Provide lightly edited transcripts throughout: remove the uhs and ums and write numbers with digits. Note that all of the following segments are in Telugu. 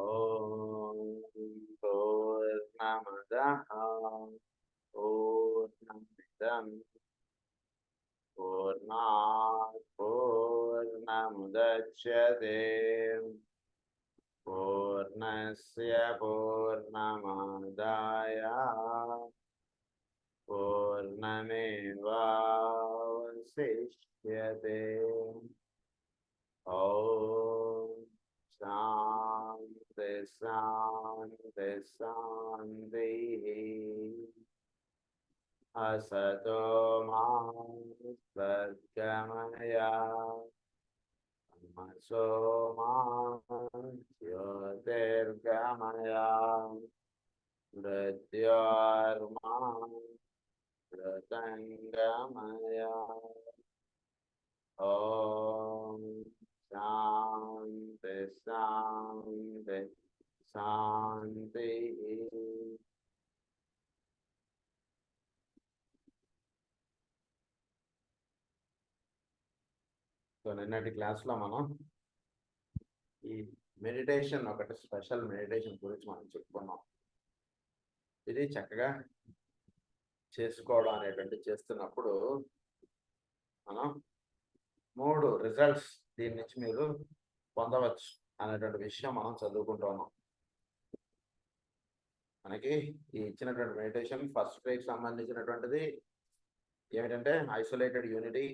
ఓం పూర్ణమదః పూర్ణమిదం పూర్ణాత్ పూర్ణముదచ్యతే పూర్ణస్య పూర్ణమాదాయ పూర్ణమేవావశిష్యతే. ఓం శాంతి శాంతి శాంతి. असतो मा सद्गमय तमसो मा ज्योतिर्गमय मृत्योर्मा मृतङ्गमय. ॐ शान्ति शान्ति शान्तिः. సో నిన్నటి క్లాస్లో మనం ఈ మెడిటేషన్, ఒకటి స్పెషల్ మెడిటేషన్ గురించి మనం చెప్పుకున్నాం. ఇది చక్కగా చేసుకోవడం అనేటువంటి చేస్తున్నప్పుడు మనం 3 రిజల్ట్స్ దీని నుంచి మీరు పొందవచ్చు అనేటువంటి విషయం మనం చదువుకుంటూ ఉన్నాం. మనకి ఈ ఇచ్చినటువంటి మెడిటేషన్ ఫస్ట్ రేకి సంబంధించినటువంటిది ఏమిటంటే ఐసోలేటెడ్ యూనిటీ.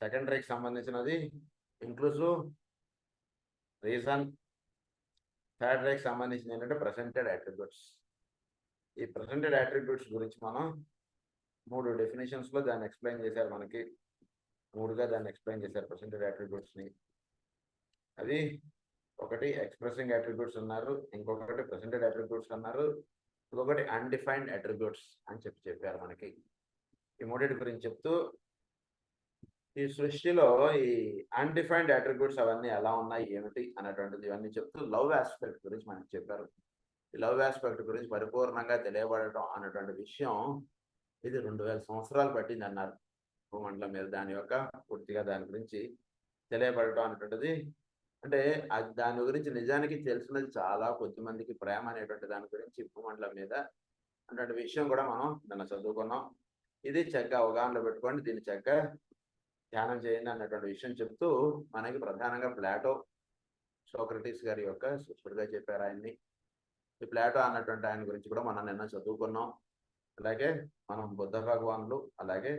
సెకండ్ రేకి సంబంధించినది ఇంక్లూజివ్ రీజన్. థర్డ్ రేకి సంబంధించింది ఏంటంటే ప్రెసెంటెడ్ అట్రిబ్యూట్స్. ఈ ప్రెసెంటెడ్ అట్రిబ్యూట్స్ గురించి మనం 3 డెఫినేషన్స్లో దాన్ని ఎక్స్ప్లెయిన్ చేశారు. మనకి 3గా దాన్ని ఎక్స్ప్లెయిన్ చేశారు ప్రెసెంటెడ్ అట్రిబ్యూట్స్ని. అవి ఒకటి ఎక్స్ప్రెసింగ్ అట్రిబ్యూట్స్ అన్నారు, ఇంకొకటి ప్రెసెంటెడ్ అట్రిబ్యూట్స్ అన్నారు, ఇంకొకటి అన్డిఫైన్డ్ అట్రిబ్యూట్స్ అని చెప్పారు మనకి. ఈ మూడింటి గురించి చెప్తూ ఈ సృష్టిలో ఈ అన్డిఫైన్డ్ అట్రిబ్యూట్స్ అవన్నీ ఎలా ఉన్నాయి ఏమిటి అనేటువంటిది ఇవన్నీ చెప్తూ లవ్ ఆస్పెక్ట్ గురించి మనకి చెప్పారు. ఈ లవ్ ఆస్పెక్ట్ గురించి పరిపూర్ణంగా తెలియబడటం అనేటువంటి విషయం ఇది 2000 సంవత్సరాలు పట్టింది అన్నారు భూమండలం మీద. దాని యొక్క పూర్తిగా దాని గురించి తెలియబడటం అనేటువంటిది అంటే దాని గురించి నిజానికి తెలిసినది చాలా కొద్ది మందికి. ప్రేమ అనేటువంటి దాని గురించి భూమండలం మీద అటువంటి విషయం కూడా మనం నిన్న చదువుకున్నాం. ఇది చక్కగా అవగాహనలో పెట్టుకోండి, దీన్ని చక్కగా ధ్యానం చేయండి అన్నటువంటి విషయం చెప్తూ మనకి ప్రధానంగా ప్లాటో, సోక్రటీస్ గారి యొక్క శిష్యుడిగా చెప్పారు ఆయన్ని. ఈ ప్లాటో అన్నటువంటి ఆయన గురించి కూడా మనం నిన్న చదువుకున్నాం. అలాగే మనం బుద్ధ భగవానులు, అలాగే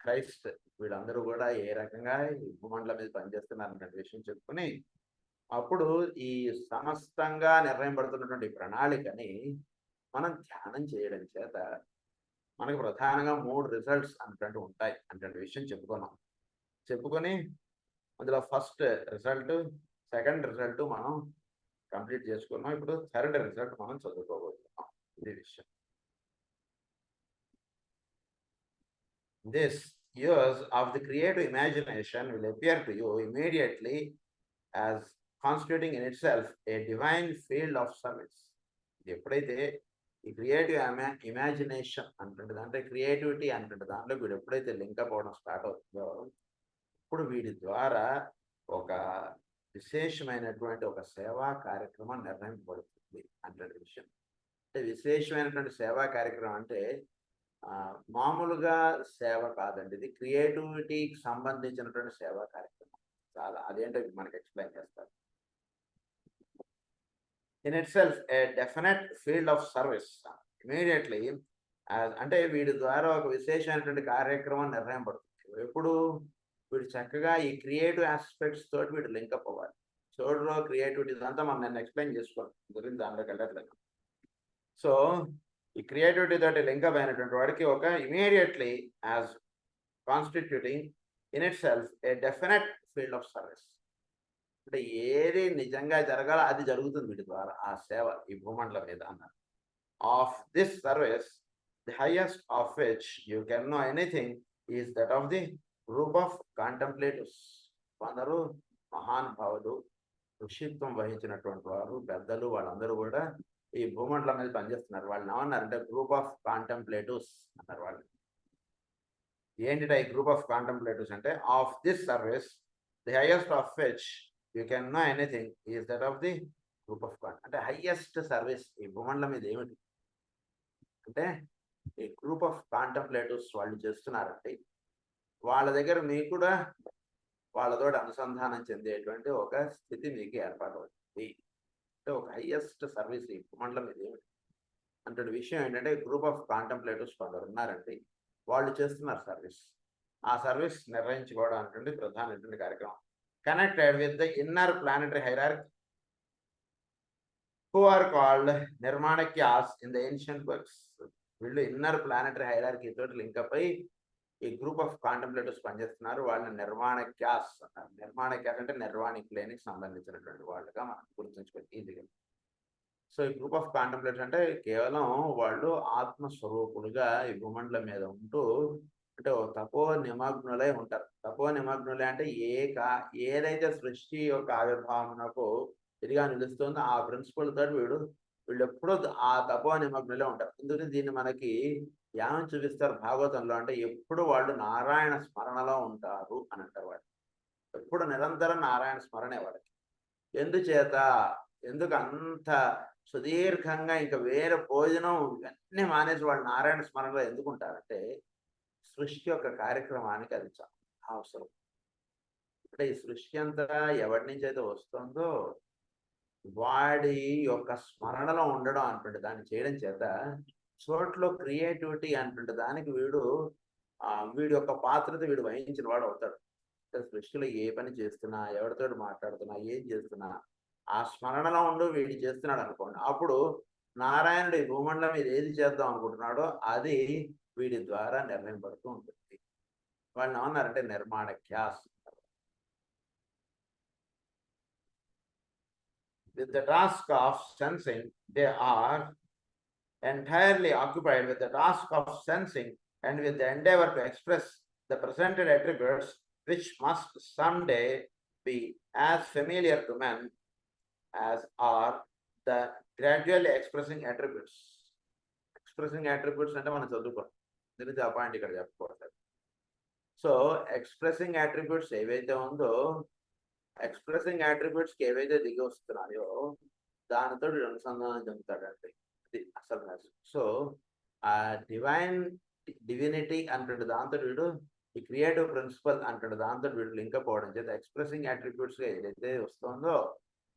క్రైస్ట్, వీళ్ళందరూ కూడా ఏ రకంగా ఈ భూమండలం మీద పనిచేస్తున్నారు అన్నటువంటి విషయం చెప్పుకుని అప్పుడు ఈ సమస్తంగా నిర్ణయం పడుతున్నటువంటి ప్రణాళికని మనం ధ్యానం చేయడం చేత మనకు ప్రధానంగా 3 రిజల్ట్స్ అన్నటువంటి ఉంటాయి అన్నటువంటి విషయం చెప్పుకొని అందులో ఫస్ట్ రిజల్ట్, సెకండ్ రిజల్ట్ మనం కంప్లీట్ చేసుకున్నాం. ఇప్పుడు థర్డ్ రిజల్ట్ మనం చదువుకోబోతున్నాం. ఇది విషయం. This use of the creative imagination will appear to you immediately as constituting in itself a divine field of service. ఎప్పుడైతే ఈ క్రియేటివ్ ఇమాజినేషన్ అంటుంటుంది, అంటే క్రియేటివిటీ అంటుంటుంది, దాంట్లో వీడు ఎప్పుడైతే లింకప్ అవ్వడం స్టార్ట్ అవుతుందో ఇప్పుడు వీడి ద్వారా ఒక విశేషమైనటువంటి ఒక సేవా కార్యక్రమం నిర్ణయింపబడుతుంది అంటే విషయం. అంటే విశేషమైనటువంటి సేవా కార్యక్రమం అంటే మామూలుగా సేవ కాదండి, ఇది క్రియేటివిటీకి సంబంధించినటువంటి సేవా కార్యక్రమం. చాలా అదేంటో మనకి ఎక్స్ప్లెయిన్ చేస్తారు. In it self A definite field of service immediately, అంటే వీడి ద్వారా ఒక విశేషమైనటువంటి కార్యక్రమం నిర్ణయం పడుతుంది. ఎప్పుడు వీడు చక్కగా ఈ క్రియేటివ్ ఆస్పెక్ట్స్ తోటి వీడు లింకప్ అవ్వాలి. చూడలో క్రియేటివిటీ అంతా మనం నేను ఎక్స్ప్లెయిన్ చేసుకోవాలి గురించి దాంట్లోకి వెళ్ళట్లేదు. సో ఈ క్రియేటివిటీ తోటి లింకప్ అయినటువంటి వాడికి ఒక immediately as constituting in it self A definite field of service, అంటే ఏది నిజంగా జరగాలో అది జరుగుతుంది వీటి ద్వారా ఆ సేవ ఈ భూమండలం మీద అన్నారు. Of this service the highest of which you can know anything is that of the group of contemplatives. కొందరు మహానుభావులు, ఋషిత్వం వహించినటువంటి వారు, పెద్దలు, వాళ్ళందరూ కూడా ఈ భూమండలం మీద పనిచేస్తున్నారు. వాళ్ళని ఏమన్నారంటే గ్రూప్ ఆఫ్ కాంటెంప్లేటివ్స్ అన్నారు. వాళ్ళు ఏంటిట ఈ గ్రూప్ ఆఫ్ కాంటెంప్లేటివ్స్ అంటే of this service the highest of which you can know anything is that of the group of అంటే హైయెస్ట్ సర్వీస్ ఈ భూమండలం మీద ఏమిటి అంటే ఈ గ్రూప్ ఆఫ్ కాంటంప్లేటివ్స్ వాళ్ళు చేస్తున్నారంటే వాళ్ళ దగ్గర మీకు కూడా వాళ్ళతో అనుసంధానం చెందేటువంటి ఒక స్థితి మీకు ఏర్పాటవుతుంది. అంటే ఒక హైయెస్ట్ సర్వీస్ ఈ భూమండలం మీద ఏమిటి అంటే విషయం ఏంటంటే గ్రూప్ ఆఫ్ కాంటంప్లేటివ్స్ కొందరు ఉన్నారండి, వాళ్ళు చేస్తున్నారు సర్వీస్. ఆ సర్వీస్ నిర్వహించుకోవడం అంటే ప్రధానమైనటువంటి కార్యక్రమం. Connected with the inner planetary hierarchy who are called నిర్మాణక్యాస్ ఇన్ ద ఏన్షియంట్ వర్క్స్. వీళ్ళు ఇన్నర్ ప్లానెటరీ హైరార్కీ తోటి లింకప్ అయి ఈ గ్రూప్ ఆఫ్ కాంటంప్లేటివ్స్ పనిచేస్తున్నారు. వాళ్ళని నిర్మాణక్యాస్ అంటారు. నిర్మాణక్యాస్ అంటే నిర్వాణిక్ ప్లేన్కి సంబంధించినటువంటి వాళ్ళుగా మనం గుర్తుంచుకోవాలి ఈజీగా. సో ఈ గ్రూప్ ఆఫ్ కాంటంప్లేటర్స్ అంటే కేవలం వాళ్ళు ఆత్మస్వరూపులుగా ఈ భూమండలం మీద ఉంటూ అంటే తపో నిమగ్నులై ఉంటారు. తపో నిమగ్నులే అంటే ఏదైతే సృష్టి యొక్క ఆవిర్భావనకు ఇదిగా నిలుస్తుందో ఆ ప్రిన్సిపల్ తోటి వీళ్ళు ఎప్పుడూ ఆ తపో నిమగ్నులే ఉంటారు. ఎందుకంటే దీన్ని మనకి ధ్యానం చూపిస్తారు భాగవతంలో. అంటే ఎప్పుడు వాళ్ళు నారాయణ స్మరణలో ఉంటారు అని అంటారు. వాళ్ళు ఎప్పుడు నిరంతరం నారాయణ స్మరణే వాళ్ళకి. ఎందుచేత ఎందుకు అంత సుదీర్ఘంగా ఇంకా వేరే భోజనం ఇవన్నీ మానేసి వాళ్ళు నారాయణ స్మరణలో ఎందుకుంటారంటే సృష్టి యొక్క కార్యక్రమానికి అది చాలా అవసరం. అంటే ఈ సృష్టి అంతా ఎవరి నుంచి అయితే వస్తుందో వాడి యొక్క స్మరణలో ఉండడం అనుకుంటే దాన్ని చేయడం చేత చోట్లో క్రియేటివిటీ అనుకుంటే దానికి వీడి యొక్క పాత్రత వీడు వహించిన వాడు అవుతాడు. సృష్టిలో ఏ పని చేస్తున్నా, ఎవరితో మాట్లాడుతున్నా, ఏం చేస్తున్నా ఆ స్మరణలో ఉండు వీడి చేస్తున్నాడు అనుకోండి. అప్పుడు నారాయణుడు ఈ భూమండలం మీద ఏది చేద్దాం అనుకుంటున్నాడో అది వీడి ద్వారా నిర్ణయింపడుతూ ఉంటుంది. వాళ్ళు ఏమన్నారంటే నిర్మాణక్యాస్. With the task of sensing, they are entirely occupied with the task of sensing and with the endeavor to express the presented attributes which must someday be as familiar to men as are the gradually expressing attributes. Expressing attributes అంటే మనం చదువుకోం, దీనికి ఆ పాయింట్ ఇక్కడ చెప్పుకోవట్లేదు. సో ఎక్స్ప్రెసింగ్ అట్రిబ్యూట్స్ ఏవైతే ఉందో ఎక్స్ప్రెసింగ్ అట్రిబ్యూట్స్కి ఏవైతే దిగి వస్తున్నాయో దానితో అనుసంధానం చెందుతాడండి. ఇది అసలు మ్యాజిక్. సో ఆ డివినిటీ అంటాడు దాంతో వీడు ఈ క్రియేటివ్ ప్రిన్సిపల్ అంటాడు దాంతో వీడు లింకప్ అవడం చేత ఎక్స్ప్రెసింగ్ అట్రిబ్యూట్స్గా ఏదైతే వస్తుందో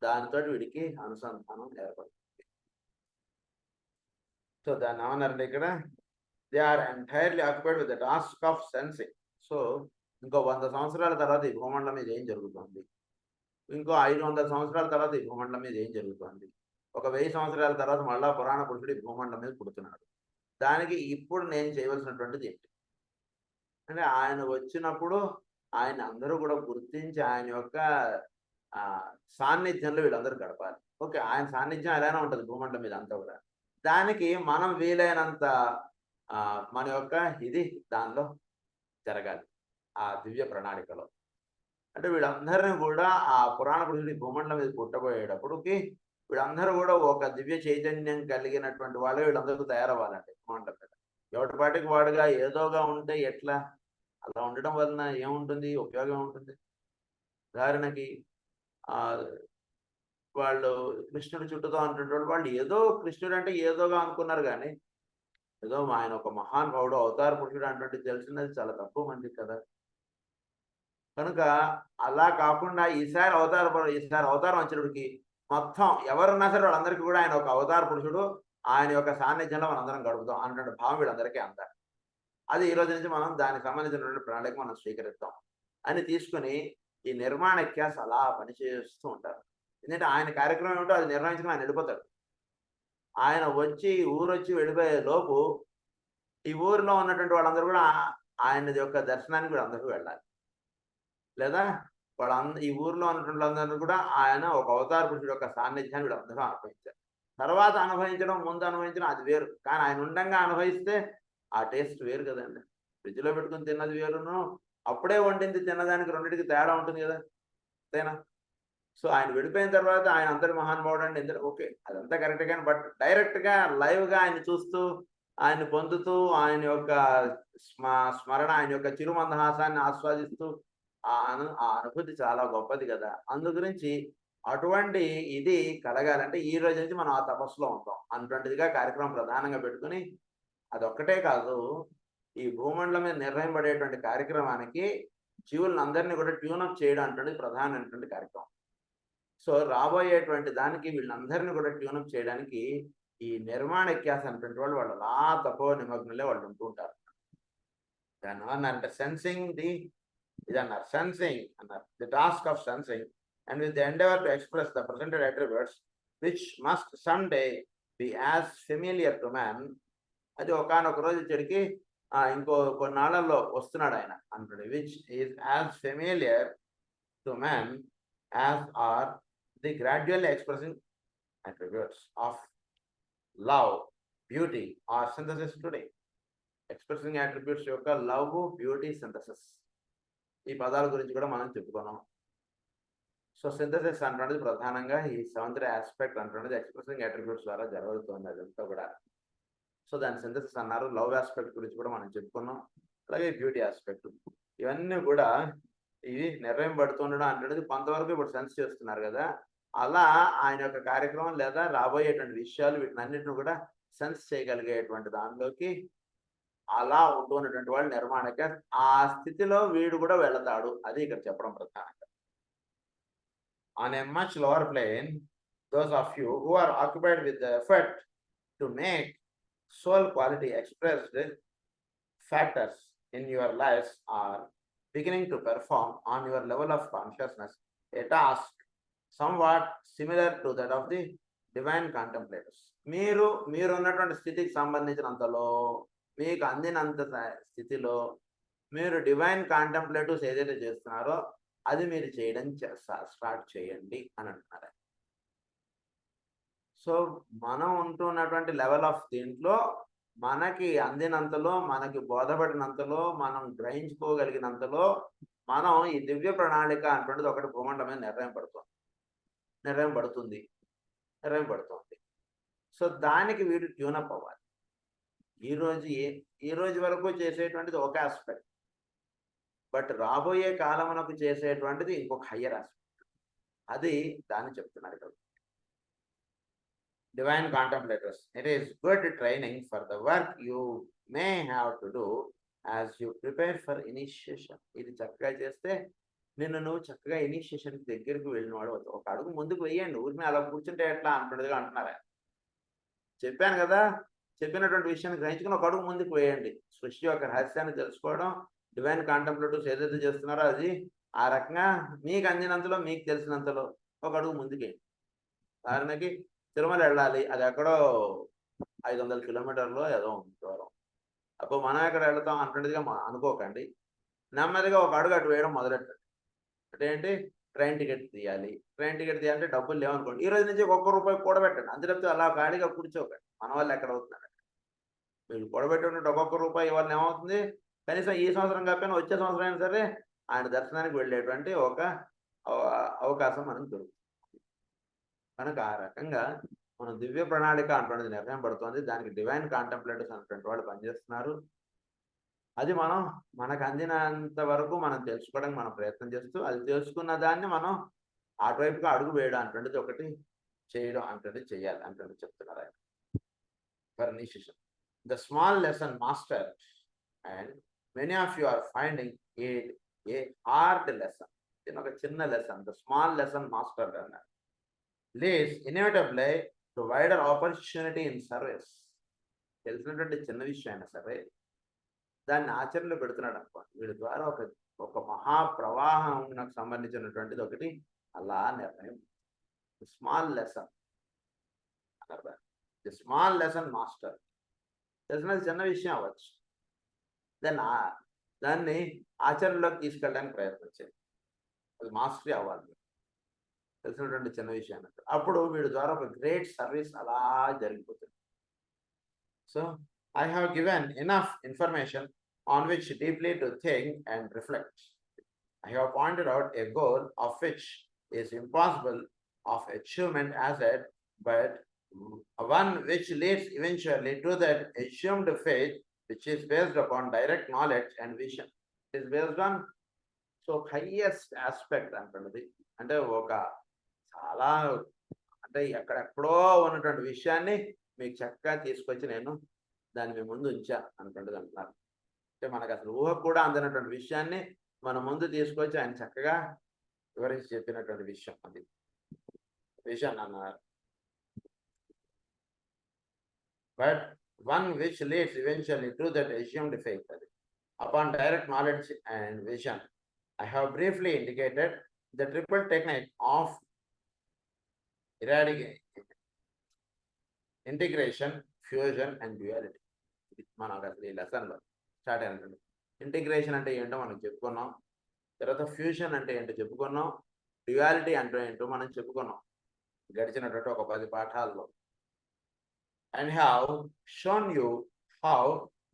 దానితో వీడికి అనుసంధానం ఏర్పడుతుంది. సో దాన్ని ఏమన్నారంటే ఇక్కడ they are entirely occupied with the task of sensing. So ఇంకో 100 సంవత్సరాల తర్వాత ఈ భూమండలం మీద ఏం జరుగుతుంది, ఇంకో 500 సంవత్సరాల తర్వాత ఈ భూమండలం మీద ఏం జరుగుతుంది, ఒక 1000 సంవత్సరాల తర్వాత మళ్ళా పురాణ పురుషుడు ఈ భూమండలం మీద పుడుతున్నాడు. దానికి ఇప్పుడు నేను చేయవలసినటువంటిది ఏంటి అంటే ఆయన వచ్చినప్పుడు ఆయన అందరూ కూడా గుర్తించి ఆయన యొక్క సాన్నిధ్యంలో వీళ్ళందరూ గడపాలి. ఓకే, ఆయన సాన్నిధ్యం ఎలానే ఉంటుంది భూమండలం మీద అంతా కూడా. దానికి మనం వీలైనంత మన యొక్క ఇది దానిలో జరగాలి ఆ దివ్య ప్రణాళికలో. అంటే వీళ్ళందరినీ కూడా ఆ పురాణ పురుషుడి భూమండలం మీద పుట్టబోయేటప్పటికి వీళ్ళందరూ కూడా ఒక దివ్య చైతన్యం కలిగినటువంటి వాళ్ళు వీళ్ళందరూ తయారవ్వాలండి భూమండలం మీద. ఎవరి పాటికి వాడుగా ఏదోగా ఉంటే ఎట్లా? అలా ఉండడం వలన ఏముంటుంది, ఉపయోగం ఉంటుంది? ఉదాహరణకి వాళ్ళు కృష్ణుడు చుట్టూతో అంటున్నటువంటి వాళ్ళు ఏదో కృష్ణుడు అంటే ఏదోగా అనుకున్నారు, కానీ ఏదో ఆయన ఒక మహానుభావుడు అవతార పురుషుడు అంటే తెలిసినది చాలా తక్కువ మంది కదా. కనుక అలా కాకుండా ఈసారి అవతారం వచ్చినప్పటికి మొత్తం ఎవరున్నా సరే వాళ్ళందరికీ కూడా ఆయన ఒక అవతార పురుషుడు, ఆయన యొక్క సాన్నిధ్యంలో మనందరం గడుపుతాం అన్నటువంటి భావం వీళ్ళందరికీ అందారు. అది ఈ రోజు నుంచి మనం దానికి సంబంధించినటువంటి ప్రణాళిక మనం స్వీకరిస్తాం అని తీసుకుని ఈ నిర్మాణక్యాస్ అలా పనిచేస్తూ ఉంటారు. ఎందుకంటే ఆయన కార్యక్రమం ఏమిటో అది నిర్వహించుకుని ఆయన వెళ్ళిపోతాడు. ఆయన ఊరొచ్చి వెళ్ళిపోయే లోపు ఈ ఊరిలో ఉన్నటువంటి వాళ్ళందరూ కూడా ఆయన యొక్క దర్శనానికి కూడా అందరూ వెళ్ళాలి. లేదా ఈ ఊరిలో ఉన్నటువంటి వాళ్ళందరూ కూడా ఆయన ఒక అవతార పురుషుడు యొక్క సాన్నిధ్యాన్ని వీళ్ళందరూ అనుభవించారు. తర్వాత అనుభవించడం, ముందు అనుభవించడం అది వేరు. కానీ ఆయన ఉండంగా అనుభవిస్తే ఆ టేస్ట్ వేరు కదండి. ఫ్రిడ్జ్లో పెట్టుకుని తిన్నది వేరును అప్పుడే వండింది తిన్నదానికి రెండింటికి తేడా ఉంటుంది కదా, అంతేనా? సో ఆయన విడిపోయిన తర్వాత ఆయన అంతటి మహానుభావుడు అండి ఎందుకు ఓకే అదంతా కరెక్ట్, కానీ బట్ డైరెక్ట్గా లైవ్గా ఆయన చూస్తూ ఆయన పొందుతూ ఆయన యొక్క స్మరణ ఆయన యొక్క చిరుమందహాసాన్ని ఆస్వాదిస్తూ ఆ అనుభూతి చాలా గొప్పది కదా. అందు గురించి అటువంటి ఇది కలగాలంటే ఈ రోజు నుంచి మనం ఆ తపస్సులో ఉంటాం అటువంటిదిగా కార్యక్రమం ప్రధానంగా పెట్టుకుని అదొక్కటే కాదు, ఈ భూమండలం మీద నిర్వహింపబడేటువంటి కార్యక్రమానికి జీవులను అందరినీ కూడా ట్యూనప్ చేయడం అంటున్నది ప్రధానమైనటువంటి కార్యక్రమం. సో రాబోయేటువంటి దానికి వీళ్ళందరినీ కూడా ట్యూనప్ చేయడానికి ఈ నిర్మాణ ఇత్యాస అనేటువంటి వాళ్ళు అలా తపో నిమగ్నులే వాళ్ళు ఉంటూ ఉంటారు. దాని అంటే సెన్సింగ్ ఇదన్నారు, సెన్సింగ్ అన్నారు, the task of sensing and with the endeavor to express the presented attributes which must someday be as familiar to man. అది ఒకానొక రోజు చెడికి ఇంకో కొన్నాళ్లలో వస్తున్నాడు ఆయన అంటాడు, which is as familiar to man as are the gradually expressing attributes of love, beauty or synthesis today. Expressing attributes యొక్క లవ్, బ్యూటీ, సింథసిస్ ఈ పదాల గురించి కూడా మనం చెప్పుకున్నాం. సో సింథసిస్ అంటున్నది ప్రధానంగా ఈ సెవెంత్ ఆస్పెక్ట్ అంటున్నది ఎక్స్ప్రెసింగ్ అట్రిబ్యూట్స్ ద్వారా జరుగుతుంది అదంతా కూడా. సో దాని సింథసిస్ అన్నారు. లవ్ ఆస్పెక్ట్ గురించి కూడా మనం చెప్పుకున్నాం, అలాగే బ్యూటీ ఆస్పెక్ట్, ఇవన్నీ కూడా ఇవి నిర్వహింపబడుతుండడం అంటున్నది కొంతవరకు ఇప్పుడు సెన్స్ చేస్తున్నారు కదా. అలా ఆయన యొక్క కార్యక్రమం లేదా రాబోయేటువంటి విషయాలు వీటినన్నింటిని కూడా సెన్స్ చేయగలిగేటువంటి దానిలోకి అలా ఉంటున్నటువంటి వాళ్ళు నిర్మాణక ఆ స్థితిలో వీడు కూడా వెళతాడు. అది ఇక్కడ చెప్పడం ప్రధానంగా. On a much lower plane, those of you who are occupied with the effort to make soul quality expressed factors in your lives are beginning to perform on your level of consciousness a task somewhat similar to that of the divine contemplators. మీరు ఉన్నటువంటి స్థితికి సంబంధించినంతలో, మీకు అందినంత స్థితిలో మీరు డివైన్ కాంటెంప్లేటివ్స్ ఏదైతే చేస్తున్నారో అది మీరు చేయడం స్టార్ట్ చేయండి అని అంటున్నారు. సో మనం ఉంటున్నటువంటి లెవెల్ ఆఫ్ దీంట్లో మనకి అందినంతలో, మనకి బోధపడినంతలో, మనం గ్రహించుకోగలిగినంతలో మనం ఈ దివ్య ప్రణాళిక అంటున్నది ఒకటి భూమండలమే నిర్వహింపబడుతుంది. సో దానికి వీడు ట్యూనప్ అవ్వాలి. ఈ రోజు వరకు చేసేటువంటిది ఒక ఆస్పెక్ట్, బట్ రాబోయే కాలమునకు చేసేటువంటిది ఇంకొక హయ్యర్ ఆస్పెక్ట్. అది దాన్ని చెప్తున్నారు ఇక్కడ. Divine contemplators, it is good training for the work you may have to do as you prepare for initiation. ఇది చక్కగా చేస్తే నువ్వు చక్కగా ఇనిషియేషన్ దగ్గరికి వెళ్ళినవాడు అవుతావు. ఒక అడుగు ముందుకు వెయ్యండి, ఊరిని అలా కూర్చుంటే ఎట్లా అంటున్నదిగా అంటున్నారా. చెప్పాను కదా, చెప్పినటువంటి విషయాన్ని గ్రహించుకుని ఒక అడుగు ముందుకు వేయండి. సృష్టి యొక్క రహస్యాన్ని తెలుసుకోవడం, డివైన్ కాంటెంప్లేటివ్స్ ఏదైతే చేస్తున్నారో అది ఆ రకంగా మీకు అందినంతలో, మీకు తెలిసినంతలో ఒక అడుగు ముందుకేయండి. ఉదాహరణకి తిరుమల వెళ్ళాలి, అది ఎక్కడో 500 కిలోమీటర్లో ఏదో దూరం. అప్పుడు మనం ఎక్కడ వెళ్తాం అంటున్నదిగా అనుకోకండి. నెమ్మదిగా ఒక అడుగు అటు వేయడం మొదలెట్టండి. అంటే ఏంటి, ట్రైన్ టికెట్ తీయాలి. ట్రైన్ టికెట్ తీయాలంటే డబ్బులు లేవనుకోండి, ఈ రోజు నుంచి ₹1 కూడబెట్టండి. అంతే తప్పితే అలా ఖాళీగా కూర్చోకండి. మన వాళ్ళు ఎక్కడ అవుతున్నారు, మీరు కూడబెట్టినట్టు ₹1 ఇవాళ ఏమవుతుంది, కనీసం ఈ సంవత్సరం కాకపోయినా వచ్చే సంవత్సరం అయినా సరే ఆయన దర్శనానికి వెళ్ళేటువంటి ఒక అవకాశం మనకు దొరుకుతుంది. కనుక ఆ రకంగా మనం దివ్య ప్రణాళిక అంటున్నది నిర్ణయం పడుతుంది. దానికి డివైన్ కాంటెంప్లేటర్స్ అనేటువంటి వాళ్ళు పనిచేస్తున్నారు. అది మనకు అందినంత వరకు మనం తెలుసుకోవడానికి మనం ప్రయత్నం చేస్తూ, అది తెలుసుకున్న దాన్ని మనం అటువైపుగా అడుగు వేయడం అంటున్నది ఒకటి చేయడం అంటున్నది చేయాలి అంటున్నది చెప్తున్నారు ఆయన. For initiation the small lesson master and many of you are finding it a hard lesson. ఒక చిన్న lesson, the small lesson master అన్నారు, leads inevitably to wider opportunity in service. తెలిసినటువంటి చిన్న విషయం అయినా సరే దాన్ని ఆచరణలో పెడుతున్నాడు అనుకోండి, వీడి ద్వారా ఒక మహాప్రవాహం నాకు సంబంధించినటువంటిది ఒకటి అలా నిర్ణయం. స్మాల్ లెసన్ అన్నారు, ది స్మాల్ లెసన్ మాస్టర్. తెలిసినది చిన్న విషయం అవ్వచ్చు, దాన్ని ఆచరణలోకి తీసుకెళ్ళడానికి ప్రయత్నం చేయండి. అది మాస్టరీ అవ్వాలి, తెలిసినటువంటి చిన్న విషయం అన్నట్టు. అప్పుడు వీడి ద్వారా ఒక గ్రేట్ సర్వీస్ అలా జరిగిపోతుంది. So I have given enough information on which deeply to think and reflect. I have pointed out a goal of which is impossible of achievement as yet, but one which leads eventually to that assumed faith which is based upon direct knowledge and vision. It is based on highest aspect అంటున్నది. అంటే ఒక చాలా అంటే ఎక్కడెక్కడో ఉన్నటువంటి విషయాన్ని మీకు చక్కగా తీసుకొచ్చి నేను దాన్ని మీ ముందు ఉంచా అనుకుంటుంది అంటున్నారు. అంటే మనకు అసలు ఊహకు కూడా అందినటువంటి విషయాన్ని మన ముందు తీసుకొచ్చి ఆయన చక్కగా వివరించి చెప్పినటువంటి విషయం అది విషయం అన్నారు. But one which leads eventually to that assumed faith. Upon direct knowledge and vision, I have briefly indicated the triple technique of integration, fusion, and duality. మనకు అసలు ఈ లెసన్లో స్టార్ట్ అయినటువంటి ఇంటిగ్రేషన్ అంటే ఏంటో మనం చెప్పుకున్నాం, తర్వాత ఫ్యూజన్ అంటే ఏంటో చెప్పుకున్నాం, డ్యుయాలిటీ అంటే ఏంటో మనం చెప్పుకున్నాం గడిచినటువంటి ఒక 10 పాఠాల్లో. And have shown you how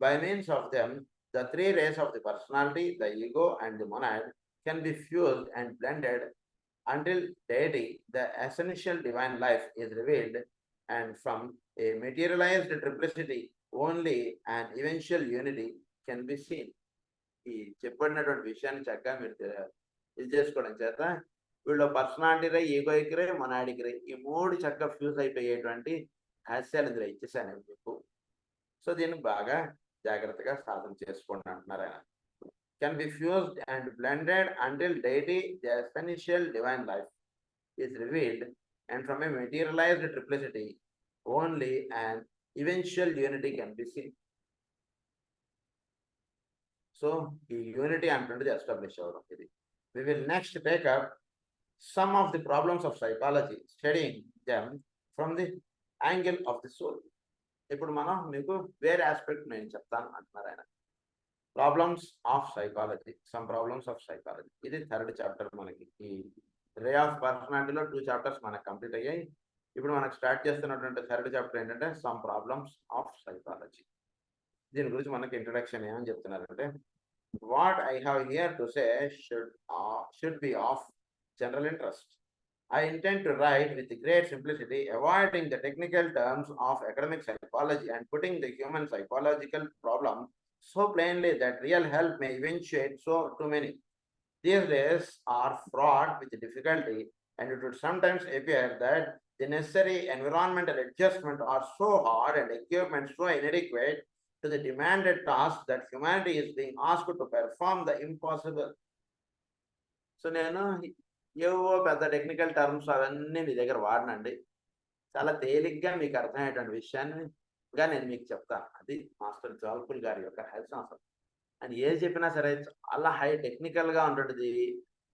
by means of them the three rays of the personality, the ego and the monad can be fused and blended until deity, the essential divine life, is revealed, and from a materialized triplicity only an eventual unity can be seen. ఈ చెప్పబడినటువంటి విషయాన్ని చక్కగా మీరు ఇది చేసుకోవడం చేత వీళ్ళు పర్సనాలిటీ రే, ఈగోయిక్ రే, మొనాడిక్ రే, ఈ మూడు చక్కగా ఫ్యూజ్ అయిపోయేటువంటి హాస్యాలు ఇందులో ఇచ్చేసాను మీకు. సో దీన్ని బాగా జాగ్రత్తగా సాధన చేసుకోండి అంటున్నారు ఆయన. Can be fused and blended until deity the essential divine life is revealed, and from a materialized triplicity only and eventual unity can be seen. So ఈ యూనిటీ అంటుండేది ఎస్టాబ్లిష్ అవ్వడం. ఇది we will next take up some of the problems of psychology, studying them from the angle of the soul. ఇప్పుడు మనం మీకు వేరే ఆస్పెక్ట్ నేను చెప్తాను అంటున్నారు ఆయన. Problems of psychology, some problems of psychology. ఇది 3rd చాప్టర్. మనకి ఈ రే ఆఫ్ పర్సనాలిటీలో 2 చాప్టర్స్ మనకు కంప్లీట్ అయ్యాయి. ఇప్పుడు మనకు స్టార్ట్ చేస్తున్నటువంటి 3rd చాప్టర్ ఏంటంటే సమ్ ప్రాబ్లమ్స్ ఆఫ్ సైకాలజీ. దీని గురించి మనకి ఇంట్రడక్షన్ ఏమని చెప్తున్నారంటే, what I have here to say should be of general interest. I intend to write with great simplicity, avoiding the technical terms of academic psychology and putting the human psychological problem so plainly that real help may eventuate so to many. These days are fraught with difficulty, and it would sometimes appear that the necessary environmental adjustments are so hard and equipment so inadequate to the demanded task that humanity is being asked to perform the impossible. So, ఏవో పెద్ద టెక్నికల్ టర్మ్స్ అవన్నీ మీ దగ్గర వాడనండి. చాలా తేలిగ్గా మీకు అర్థమయ్యేటువంటి విషయాన్ని నేను మీకు చెప్తాను. అది మాస్టర్ జాల్పుల్ గారి యొక్క రహస్యం. అని ఏది చెప్పినా సరే చాలా హై టెక్నికల్గా ఉంటుంటుంది.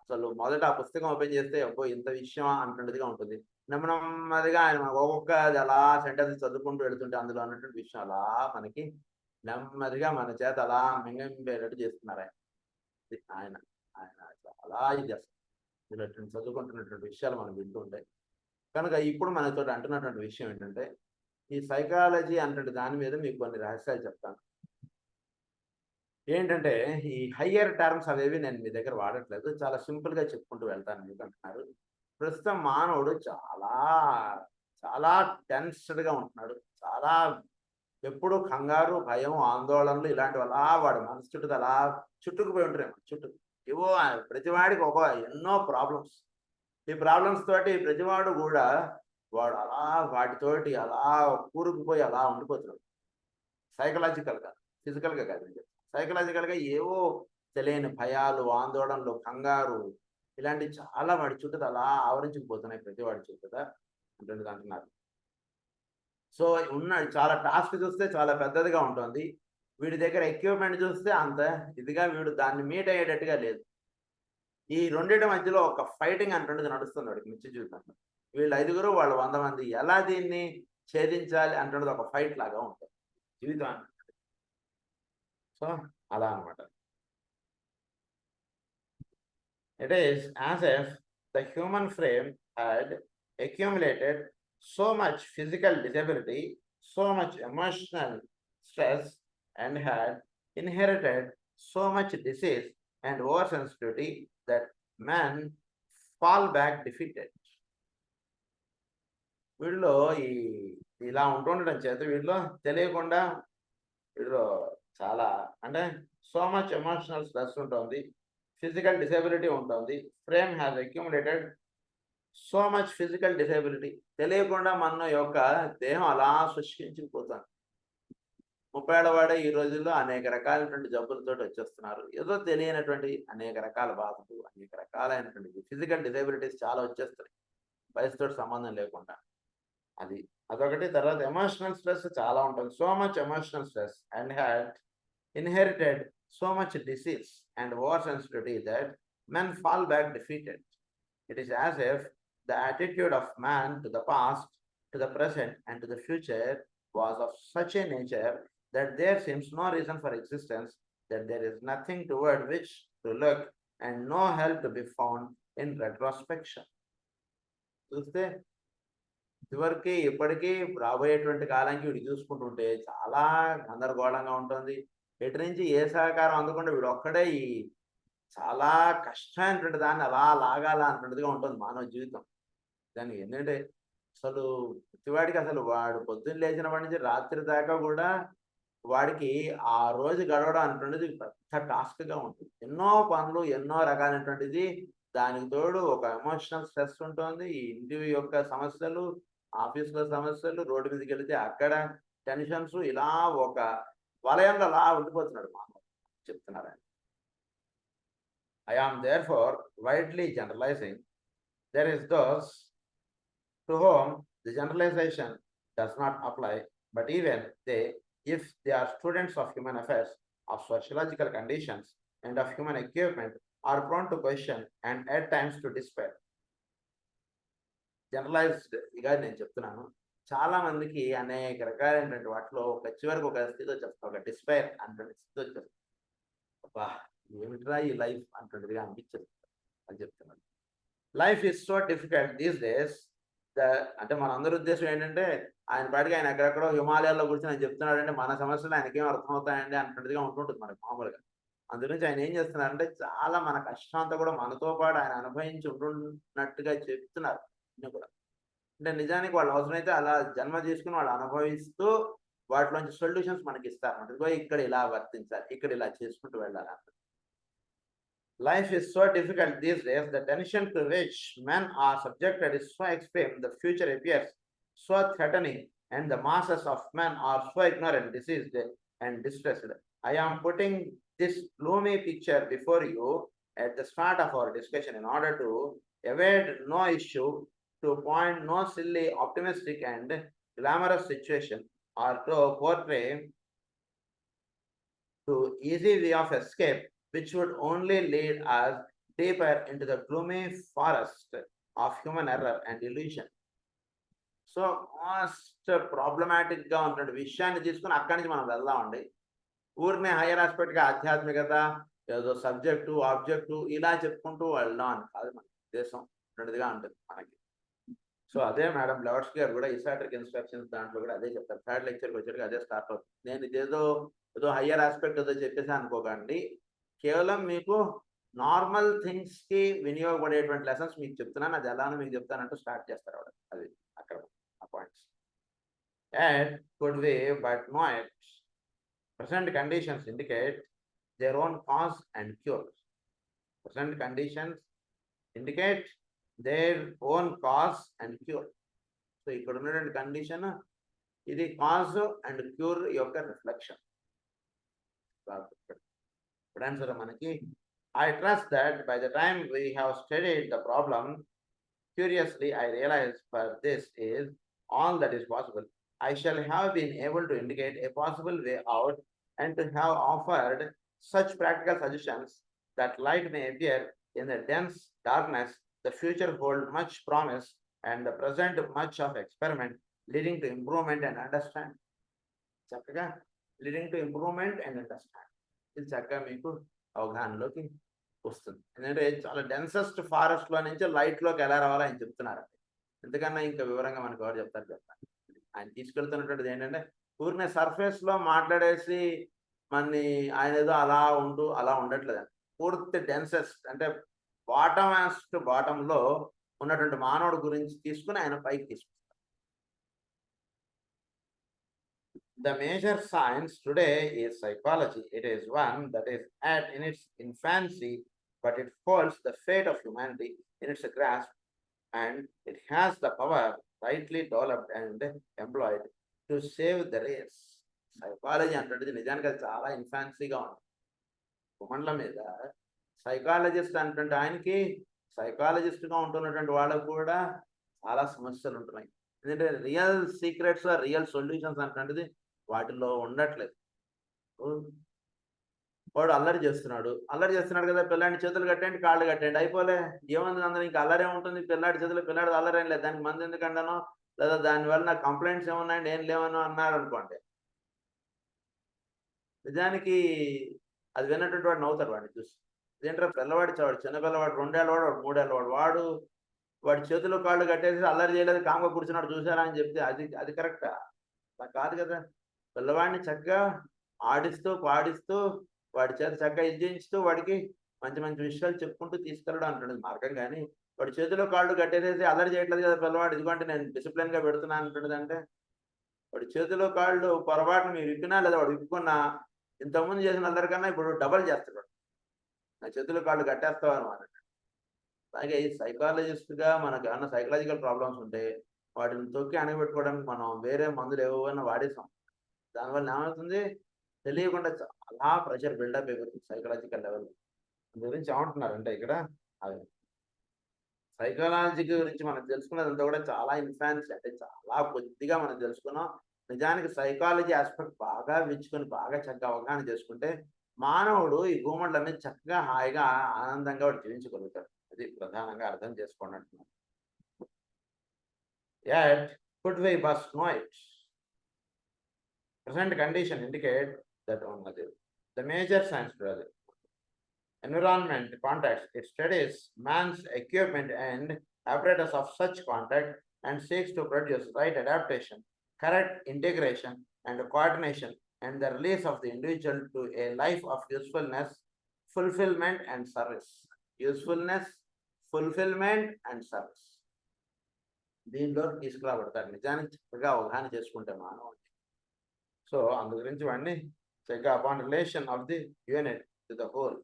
అసలు మొదట ఆ పుస్తకం ఓపెన్ చేస్తే అబ్బో ఇంత విషయం అంటుండేదిగా ఉంటుంది. నెమ్మదిగా ఆయన ఒక్కొక్క అలా సెంటెన్స్ చదువుకుంటూ వెళుతుంటే అందులో ఉన్నటువంటి విషయం అలా మనకి నెమ్మదిగా మన చేత అలా మింగేటట్టు చేస్తున్నారు ఆయన. చాలా ఇది అసలు ఇలా చదువుకుంటున్నటువంటి విషయాలు మనం వింటూ ఉంటాయి. కనుక ఇప్పుడు మనతో అంటున్నటువంటి విషయం ఏంటంటే, ఈ సైకాలజీ అంటే దాని మీద మీకు కొన్ని రహస్యాలు చెప్తాను. ఏంటంటే ఈ హయ్యర్ టర్మ్స్ అవేవి నేను మీ దగ్గర వాడట్లేదు, చాలా సింపుల్గా చెప్పుకుంటూ వెళ్తాను మీకు అంటున్నారు. ప్రస్తుతం మానవుడు చాలా చాలా టెన్స్డ్గా ఉంటున్నాడు. చాలా ఎప్పుడు కంగారు, భయం, ఆందోళనలు ఇలాంటివి అలా వాడు మనసు చుట్టూ అలా చుట్టుకుపోయి ఉంటారు. చుట్టూ ఏవో ప్రతివాడికి ఎన్నో ప్రాబ్లమ్స్. ఈ ప్రాబ్లమ్స్ తోటి ప్రతివాడు కూడా వాడు అలా వాటితోటి అలా కూరుకుపోయి అలా ఉండిపోతున్నాడు. సైకలాజికల్గా, ఫిజికల్గా కాదు, సైకలాజికల్గా ఏవో తెలియని భయాలు, ఆందోళనలు, కంగారు ఇలాంటివి చాలా వాడి చుట్టూ అలా ఆవరించుకుపోతున్నాయి ప్రతివాడి చుట్టూ అంటున్నారు. సో చాలా టాస్క్ చూస్తే చాలా పెద్దదిగా ఉంటుంది. వీడి దగ్గర ఎక్విప్మెంట్ చూస్తే అంత ఇదిగా వీడు దాన్ని మీట్ అయ్యేటట్టుగా లేదు. ఈ రెండింటి మధ్యలో ఒక ఫైటింగ్ అంటుండేది నడుస్తుంది వాడికి నిత్య జీవితంలో. వీళ్ళు 5గురు, వాళ్ళు 100 మంది ఎలా దీన్ని ఛేదించాలి అంటున్నది ఒక ఫైట్ లాగా ఉంటుంది జీవితం. సో అలా అనమాట. It is as if the human frame had accumulated so much physical disability, so much emotional stress, and had inherited so much disease and oversensitivity that man fall back defeated. వీళ్ళు ఇలా ఉంటుండడం చేత వీళ్ళు తెలియకుండా వీళ్ళు చాలా అంటే సో మచ్ ఎమోషనల్ స్ట్రెస్ ఉంటుంది, ఫిజికల్ డిసేబిలిటీ ఉంటుంది, frame has accumulated so much physical disability. తెలియకుండా మన యొక్క దేహం అలా శుష్కించిపోతుంది. 30 ఏళ్ల వాడే ఈ రోజుల్లో అనేక రకాలైనటువంటి జబ్బులతోటి వచ్చేస్తున్నారు. ఏదో తెలియనటువంటి అనేక రకాల బాధలు, అనేక రకాలైనటువంటి ఫిజికల్ డిసేబిలిటీస్ చాలా వచ్చేస్తున్నాయి. వయసుతోటి సంబంధం లేకుండా. అదొకటి. తర్వాత ఎమోషనల్ స్ట్రెస్ చాలా ఉంటుంది. So much emotional stress and had inherited so much disease and over sensitivity that men fall back defeated. It is as if the attitude of man to the past, to the present, and to the future was of such a nature that there seems no reason for existence, that there is nothing toward which to look, and no help to be found in retrospection. చూస్తే ఇదివరకే ఇప్పటికీ రాబోయేటువంటి కాలానికి వీడు చూసుకుంటుంటే చాలా గందరగోళంగా ఉంటుంది. ఎటు నుంచి ఏ సహకారం అందకుండా వీడు ఒక్కడే ఈ చాలా కష్టమైనటువంటి దాన్ని అలా లాగాల అన్నట్టుగా ఉంటుంది మానవ జీవితం. దానికి ఏంటంటే అసలు ప్రతివాడికి అసలు వాడు పొద్దున్న లేచినప్పటి నుంచి రాత్రి దాకా కూడా వాడికి ఆ రోజు గడవడం అన్నటువంటిది పెద్ద టాస్క్గా ఉంటుంది. ఎన్నో పనులు, ఎన్నో రకాలైనటువంటిది. దానికి తోడు ఒక ఎమోషనల్ స్ట్రెస్ ఉంటుంది. ఈ ఇంటి యొక్క సమస్యలు, ఆఫీసులో సమస్యలు, రోడ్డు మీదకి వెళితే అక్కడ టెన్షన్స్, ఇలా ఒక వలయంలో అలా ఉండిపోతున్నాడు మానవుడు చెప్తున్నారు. I am therefore widely generalizing. There is those to whom the generalization does not apply, but even they, if they are students of human affairs, of sociological conditions, and of human equipment, are prone to question and at times to despair. Generalised ఇగా నేను చెప్తున్నాను. చాలా మందికి అనేక రకాలైనటువంటి వాటిలో ఒక చివరికి ఒక స్థితి వచ్చేస్తుంది, ఒక డిస్పైర్ అన్నటువంటి స్థితి వచ్చేస్తుంది. అబ్బా ఏమిట్రా ఈ లైఫ్ అంటుండేదిగా అనిపించదు అని చెప్తున్నాను. Life is so difficult these days. అంటే మన అందరి ఉద్దేశం ఏంటంటే ఆయన పాటికి ఆయన ఎక్కడెక్కడో హిమాలయాల్లో కూర్చొని ఆయన చెప్తున్నాడంటే మన సమస్యలు ఆయనకేం అర్థమవుతాయండి అంటుండేదిగా ఉంటుంటుంది మనకి మామూలుగా. అందుగురించి ఆయన ఏం చేస్తున్నారంటే చాలా మన కష్టం అంతా కూడా మనతో పాటు ఆయన అనుభవించి ఉంటున్నట్టుగా చెప్తున్నారు కూడా. అంటే నిజానికి వాళ్ళు అవసరమైతే అలా జన్మ తీసుకుని వాళ్ళు అనుభవిస్తూ వాటిలోంచి సొల్యూషన్స్ మనకి ఇస్తారన్నమాట. ఇక్కడ ఇలా వర్తించాలి, ఇక్కడ ఇలా చేసుకుంటూ వెళ్ళాలి. Life is so difficult these days. The tension to which men are subjected is so extreme. The future appears so threatening, and the masses of men are so ignorant, diseased, and distressed. I am putting this gloomy picture before you at the start of our discussion in order to evade no issue, to point no silly, optimistic, and glamorous situation, or to portray to easy way of escape, which would only lead us deeper into the gloomy forest of human error and illusion. So most ప్రాబ్లమాటిక్గా ఉన్నటువంటి విషయాన్ని తీసుకుని అక్కడి నుంచి మనం వెళ్దామండి. ఊరినే హైయర్ ఆస్పెక్ట్గా ఆధ్యాత్మికత, ఏదో సబ్జెక్టు, ఆబ్జెక్టు ఇలా చెప్పుకుంటూ వెళ్దాం అని కాదు మన ఉద్దేశం. రెండుదిగా ఉంటుంది మనకి. సో అదే మేడం లెవర్స్కీ గారు కూడా ఈసాటరిక్ ఇన్స్ట్రక్షన్స్ దాంట్లో కూడా అదే చెప్తారు. థర్డ్ లెక్చర్కి వచ్చేటికి అదే స్టార్ట్ అవుతుంది. నేను ఇదేదో హయ్యర్ ఆస్పెక్ట్ ఏదో చెప్పేసి అనుకోకండి. కేవలం మీకు నార్మల్ థింగ్స్కి వినియోగపడేటువంటి లెసన్స్ మీకు చెప్తున్నాను. అది ఎలానో మీకు చెప్తానంటూ స్టార్ట్ చేస్తారు ఆవిడ. అది అక్కడ ఆ points. And could we but know it present conditions indicate their own cause and cure. Present conditions indicate their own cause and cure. So ఇక్కడ ఉన్నటువంటి కండిషన్ ఇది కాజ్ అండ్ క్యూర్ యొక్క రిఫ్లెక్షన్. ఇప్పుడు మనకి I trust that by the time we have studied the problem curiously, I realize for this is all that is possible. I shall have been able to indicate a possible way out and to have offered such practical suggestions that light may appear in the dense darkness. The future hold much promise and the present much of experiment leading to improvement and understand. చక్కగా leading to improvement and understand. ఇది చక్కగా మీకు అవగాహనలోకి వస్తుంది. ఎందుకంటే చాలా డెన్సెస్ట్ ఫారెస్ట్లో నుంచి లైట్లోకి ఎలా రావాలో ఆయన చెప్తున్నారు. ఎందుకన్నా ఇంకా వివరంగా మనకు ఎవరు చెప్తారు. ఆయన తీసుకెళ్తున్నటువంటిది ఏంటంటే ఊరినే సర్ఫేస్లో మాట్లాడేసి మనని ఆయన ఏదో అలా ఉండట్లేదు. పూర్తి డెన్సెస్ట్ అంటే బాటంలో ఉన్నటువంటి మానవుడు గురించి తీసుకుని ఆయన పైకి తీసుకుంటారు. The major science today is psychology. It is one that is in its infancy, but it holds the fate of humanity in its grasp. and it has the power rightly developed and employed to save the race. Psychology అంటే నిజానికి అది చాలా ఇన్ఫాన్సీగా ఉంది. భూమండలం మీద సైకాలజిస్ట్ అంటే ఆయనకి సైకాలజిస్ట్గా ఉంటున్నటువంటి వాళ్ళకు కూడా చాలా సమస్యలు ఉంటున్నాయి. ఎందుకంటే రియల్ సీక్రెట్స్ రియల్ సొల్యూషన్స్ అంటే వాటిలో ఉండట్లేదు. వాడు అల్లరి చేస్తున్నాడు కదా, పిల్లాడి చేతులు కట్టండి కాళ్ళు కట్టండి అయిపోలే. ఏముంది అందరూ ఇంకా అల్లరే ఉంటుంది. పిల్లాడి చేతులు పిల్లాడి అల్లరేం లేదు, దానికి మంది ఎందుకంటానో లేదా దానివల్ల నాకు కంప్లైంట్స్ ఏమున్నాయండి ఏం లేవనో అన్నారు అనుకోండి, నిజానికి అది విన్నటువంటి వాడు నవ్వుతారు వాడిని చూసి. ఇదేంటో పిల్లవాడు చిన్న పిల్లవాడు 2 ఏళ్ళ వాడు 3 ఏళ్ళ వాడు వాడి చేతులు కాళ్ళు కట్టేసి అల్లరి చేయలేదు కామ్గా కూర్చున్నాడు చూసారా అని చెప్తే అది కరెక్టా? అలా కాదు కదా. పిల్లవాడిని చక్కగా ఆడిస్తూ పాడిస్తూ వాడి చేత చక్కగా ఇచ్చేస్తూ వాడికి మంచి మంచి విషయాలు చెప్పుకుంటూ తీసుకెళ్ళడం అంటున్నది మార్గం. కానీ వాడి చేతిలో కాళ్ళు కట్టేసేసి అల్లరి చేయట్లేదు కదా పిల్లవాడు, ఇదిగోంటే నేను డిసిప్లిన్గా పెడుతున్నాను అంటున్నది. అంటే వాడి చేతిలో కాళ్ళు పొరపాటున మీరు విప్పినా లేదా వాడు విప్పుకున్నా ఇంతకుముందు చేసిన అందరికన్నా ఇప్పుడు డబల్ చేస్తాడు. నా చేతులు కాళ్ళు కట్టేస్తావు అనమాట. అలాగే సైకాలజిస్ట్గా మనకు ఏమన్నా సైకలాజికల్ ప్రాబ్లమ్స్ ఉంటే వాటిని తొక్కి అణగబెట్టుకోవడానికి మనం వేరే మందులు ఏవైనా వాడేసాం. దానివల్ల ఏమవుతుంది తెలియకుండా చాలా ప్రెషర్ బిల్డప్ అయిపోతుంది సైకలాజికల్ లెవెల్. గురించి ఏమంటున్నారంటే ఇక్కడ అది సైకాలజీ గురించి మనం తెలుసుకున్నదంతా కూడా చాలా ఇన్ఫాన్సీ, అంటే చాలా కొద్దిగా మనం తెలుసుకున్నాం. నిజానికి సైకాలజీ ఆస్పెక్ట్ బాగా విచ్చుకొని బాగా చక్కగా అవగాహన చేసుకుంటే మానవుడు ఈ భూమండలం మీద చక్కగా హాయిగా ఆనందంగా వాడు జీవించగలుగుతాడు. అది ప్రధానంగా అర్థం చేసుకోండి అంటున్నాను. Yet, could we must know it? Present condition indicate that the major science project, environment context, it studies man's equipment and apparatus of such contact and seeks to produce right adaptation, correct integration and coordination, and the release of the individual to a life of usefulness, fulfillment and service. Usefulness, fulfillment and service. దీనిలో తీసుకురాబడతారు నిజానికి చక్కగా అవగాహన చేసుకుంటే మానవుడిని. సో అందు గురించి వాడిని చక్కగా upon relation of the unit to the whole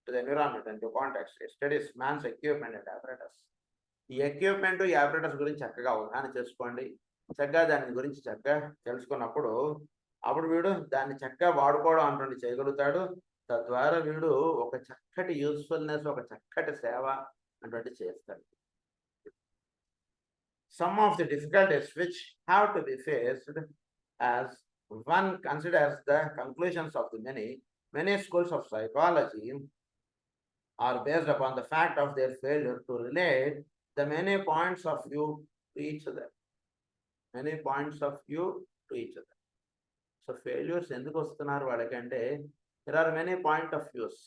to the environment and to contacts studies man's equipment and operators. ఈ ఎక్విప్మెంట్ ఈ ఆపరేటర్స్ గురించి చక్కగా అవగాహన చేసుకోండి. చక్కగా దాని గురించి చక్కగా తెలుసుకున్నప్పుడు అప్పుడు వీడు దాన్ని చక్కగా వాడుకోవడం అంటుండి చేయగలుగుతాడు. తద్వారా వీడు ఒక చక్కటి యూస్ఫుల్నెస్ ఒక చక్కటి సేవ అటువంటి చేస్తాడు. Some of the difficulties which have to be faced as one considers the conclusions of the many schools of psychology are based upon the fact of their failure to relate the many points of view to each other. Many points of view to each other. So failures ఎందుకు వస్తున్నారు వాళ్ళకంటే there are many point of views.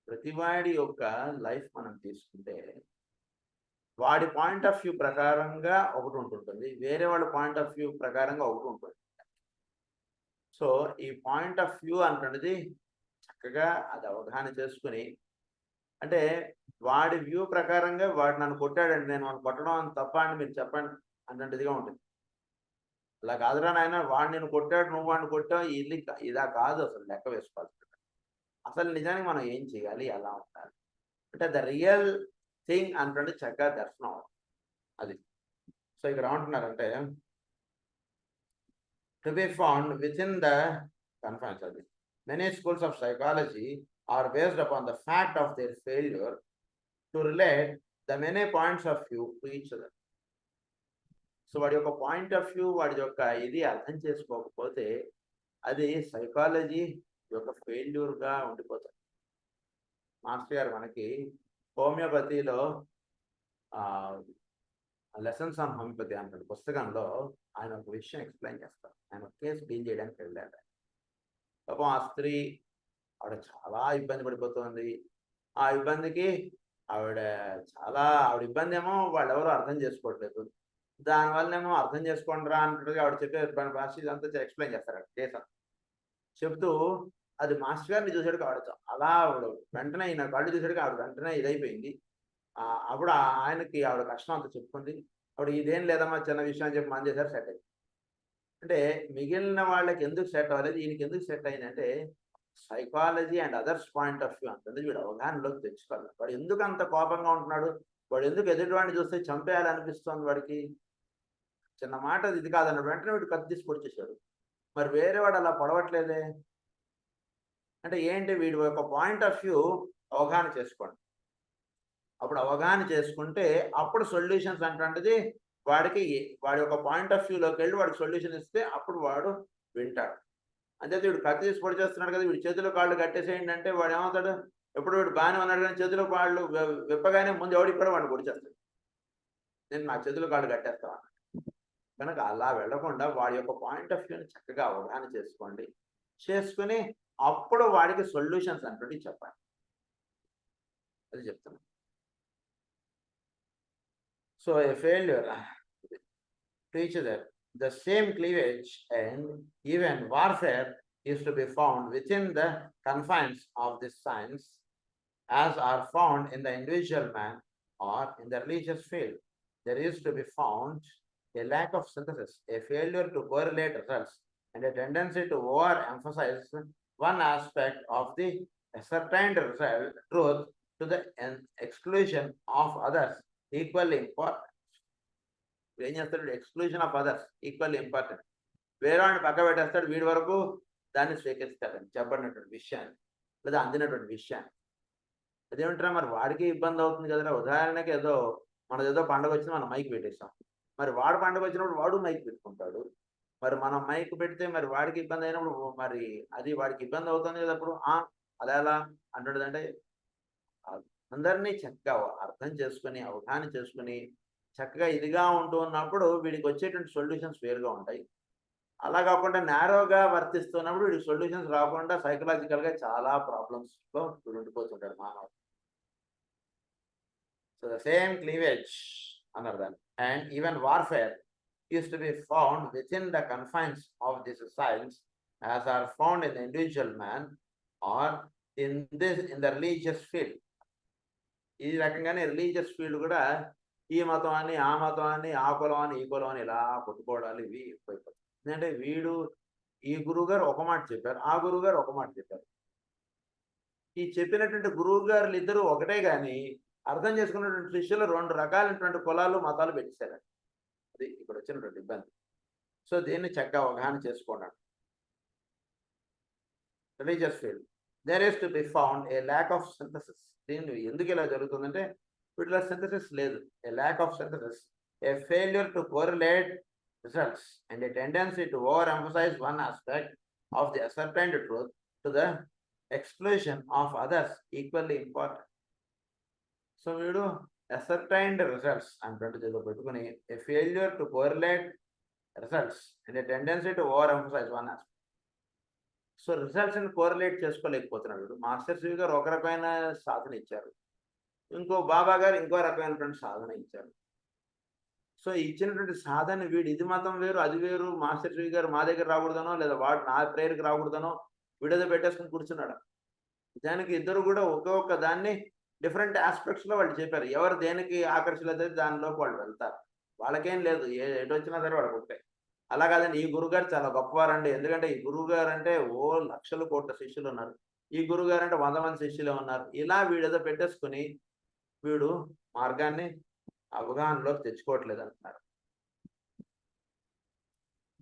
ప్రతివాడి యొక్క లైఫ్ మనం తీసుకుంటే వాడి పాయింట్ ఆఫ్ వ్యూ ప్రకారంగా ఒకటి ఉంటుంటుంది, వేరే వాళ్ళ పాయింట్ ఆఫ్ వ్యూ ప్రకారంగా ఒకటి ఉంటుంది. సో ఈ పాయింట్ ఆఫ్ వ్యూ అంటున్నది చక్కగా అది అవగాహన చేసుకుని, అంటే వాడి వ్యూ ప్రకారంగా వాడు నన్ను కొట్టాడండి నేను వాడిని కొట్టడం అని తప్ప అని మీరు చెప్పండి అన్నట్టుగా ఉంటుంది. అలా కాదురా నాయన వాడు నేను కొట్టాడు నువ్వు వాడిని కొట్టావు ఇదా కాదు అసలు లెక్క వేసుకోవాలి. అసలు నిజానికి మనం ఏం చేయాలి ఎలా ఉండాలి అంటే ద రియల్ థింగ్ అంటే చక్కగా దర్శనం అది. సో ఇక్కడ ఏమంటున్నారంటే to be found within the confines అది many schools of psychology are based upon the fact of their failure to relate the many points of view to each other. So వాడి యొక్క పాయింట్ ఆఫ్ వ్యూ వాడి యొక్క ఇది అర్థం చేసుకోకపోతే అది సైకాలజీ యొక్క ఫెయిల్యూర్గా ఉండిపోతుంది. మాస్టర్ గారు మనకి హోమియోపతిలో లెసన్స్ ఆన్ హోమియోపతి అంటాడు పుస్తకంలో ఆయన ఒక విషయం ఎక్స్ప్లెయిన్ చేస్తారు. ఆయన ఒక కేసు డీల్ చేయడానికి వెళ్ళాడు. పాపం ఆ స్త్రీ ఆవిడ చాలా ఇబ్బంది పడిపోతుంది. ఆ ఇబ్బందికి ఆవిడ ఇబ్బంది ఏమో వాళ్ళు ఎవరు అర్థం చేసుకోవట్లేదు. దానివల్ల అర్థం చేసుకోండి రా అన్నట్టుగా ఆవిడ చెప్పే భాష ఇదంతా ఎక్స్ప్లెయిన్ చేస్తారు కేసు చెప్తూ. అది మాస్టర్ గారిని చూసాడు ఆవిడ అలా ఆవిడ వెంటనే ఈయన కళ్ళు చూసాడు ఆవిడ వెంటనే ఇదైపోయింది. అప్పుడు ఆయనకి ఆవిడ కష్టం అంతా చెప్పుకుంది. ఆవిడ ఇదేం లేదమ్మా చిన్న విషయం అని చెప్పి మన చేశారు సెట్ అయింది. అంటే మిగిలిన వాళ్ళకి ఎందుకు సెట్ అవ్వలేదు ఈయనకి ఎందుకు సెట్ అయిందంటే psychology and others point of view అంటుంది వీడు అవగాహనలోకి తెచ్చుకోవాలి. వాడు ఎందుకు అంత కోపంగా ఉంటున్నాడు, వాడు ఎందుకు ఎదుటివాడిని చూస్తే చంపేయాలనిపిస్తుంది వాడికి, చిన్న మాట ఇది కాదన్నాడు, వెంటనే వీడు కత్తి తీసి పొడిచేశాడు. మరి వేరే వాడు అలా పొడవట్లేదే అంటే ఏంటి, వీడి యొక్క పాయింట్ ఆఫ్ వ్యూ అవగాహన చేసుకోండి. అప్పుడు అవగాహన చేసుకుంటే అప్పుడు సొల్యూషన్స్ అంటే వాడికి వాడి యొక్క పాయింట్ ఆఫ్ వ్యూలోకి వెళ్ళి వాడికి సొల్యూషన్ ఇస్తే అప్పుడు వాడు వింటాడు. అంతే వీడు కత్తి తీసి పొడి చేస్తున్నాడు కదా, వీడి చేతులు కాళ్ళు కట్టేసేయండి అంటే వాడు ఏమవుతాడు, ఎప్పుడు వీడు బాగానే ఉన్నాడు కానీ చేతులు కాళ్ళు విప్పగానే ముందు ఎవడికి కూడా వాడిని పొడి చేస్తాడు, నేను నా చేతులు కాళ్ళు కట్టేస్తాను. కనుక అలా వెళ్లకుండా వాడి యొక్క పాయింట్ ఆఫ్ వ్యూని చక్కగా అవగాహన చేసుకుని అప్పుడు వాడికి సొల్యూషన్స్ అంటే చెప్పాలి. అది చెప్తున్నాను. So a failure teaches that the same cleavage and even warfare is to be found within the confines of this science as are found in the individual man or in the religious field. There is to be found a lack of synthesis, a failure to correlate results, and a tendency to overemphasize one aspect of the ascertained truth to the exclusion of others equally important. ఏం చేస్తాడు, exclusion of others equally important. వేరే వాడిని పక్క పెట్టేస్తాడు, వీడి వరకు దాన్ని స్వీకరిస్తాడని చెప్పబడినటువంటి విషయాన్ని లేదా అందినటువంటి విషయాన్ని. అదేమిట్రా మరి వాడికి ఇబ్బంది అవుతుంది కదరా, ఉదాహరణకి ఏదో మనదేదో పండుగ వచ్చింది మనం మైక్ పెట్టేస్తాం, మరి వాడు పండుగ వచ్చినప్పుడు వాడు మైక్ పెట్టుకుంటాడు, మరి మనం మైక్ పెడితే మరి వాడికి ఇబ్బంది అయినప్పుడు మరి అది వాడికి ఇబ్బంది అవుతుంది కదా, అప్పుడు అలా ఎలా అంటుండదంటే అందరినీ చక్కగా అర్థం చేసుకుని అవగాహన చేసుకుని చక్కగా ఇదిగా ఉంటూ ఉన్నప్పుడు వీడికి వచ్చేటువంటి సొల్యూషన్స్ వేరుగా ఉంటాయి. అలా కాకుండా నేరోగా వర్తిస్తున్నప్పుడు వీడికి సొల్యూషన్స్ రాకుండా సైకలాజికల్గా చాలా ప్రాబ్లమ్స్లో ఉండిపోతుంటాడు మానవుడు. సో ద సేమ్ క్లీవేజ్ అన్నారు దాన్ని and even warfare is to be found within the confines of this science as are found in the individual man or in the religious field. ఈ రకంగానే రిలీజియస్ ఫీల్డ్ కూడా ఈ మతం అని ఆ మతం అని ఆ కులం అని ఈ కులం అని ఇలా కొట్టుకోవడాలు ఇవి ఎక్కువైపోతాయి. ఎందుకంటే వీడు ఈ గురువు గారు ఒక మాట చెప్పారు, ఆ గురువు గారు ఒక మాట చెప్పారు. ఈ చెప్పినటువంటి గురువు గారులు ఇద్దరు ఒకటే కానీ అర్థం చేసుకున్నటువంటి శిష్యులు రెండు రకాలైనటువంటి కులాలు మతాలు పెట్టేశారు. అది ఇక్కడ వచ్చినటువంటి ఇబ్బంది. సో దీన్ని చక్కగా అవగాహన చేసుకోండి. Religious field there is to be found a lack of synthesis. దీన్ని ఎందుకు ఇలా జరుగుతుందంటే వీటిలో సింథసిస్ లేదు. a lack of synthesis, a failure to correlate results, and a tendency to overemphasize one aspect of the ascertained truth to the exclusion of others equally important. So వీడు ascertained results అంటే పెట్టుకుని a failure to correlate results and a tendency to overemphasize one aspect. So రిజల్ట్స్ని కోరిలేట్ చేసుకోలేకపోతున్నాడు. మాస్టర్ శ్రీ గారు ఒక రకమైన సాధన ఇచ్చారు, ఇంకో బాబా గారు ఇంకో రకమైనటువంటి సాధన ఇచ్చారు. సో ఇచ్చినటువంటి సాధన వీడు ఇది మతం వేరు అది వేరు, మాస్టర్ శ్రీ గారు మా దగ్గర రాకూడదనో లేదా వాడు నా ప్రేయర్కి రాకూడదనో వీడేదో పెట్టేసుకుని కూర్చున్నాడు. దానికి ఇద్దరు కూడా ఒక్కొక్క దాన్ని డిఫరెంట్ ఆస్పెక్ట్స్లో వాళ్ళు చెప్పారు. ఎవరు దేనికి ఆకర్షితులైతే దానిలోకి వాళ్ళు వెళ్తారు. వాళ్ళకేం లేదు, ఎటు వచ్చినా సరే వాళ్ళకి ఉంటాయి. అలా కాదండి, ఈ గురుగారు చాలా గొప్పవారండి, ఎందుకంటే ఈ గురువుగారు అంటే లక్షల కోట్ల శిష్యులు ఉన్నారు, ఈ గురుగారు అంటే 100 మంది శిష్యులే ఉన్నారు. ఇలా వీడేదో పెట్టేసుకుని వీడు మార్గాన్ని అవగాహనలోకి తెచ్చుకోవట్లేదు అంటున్నారు.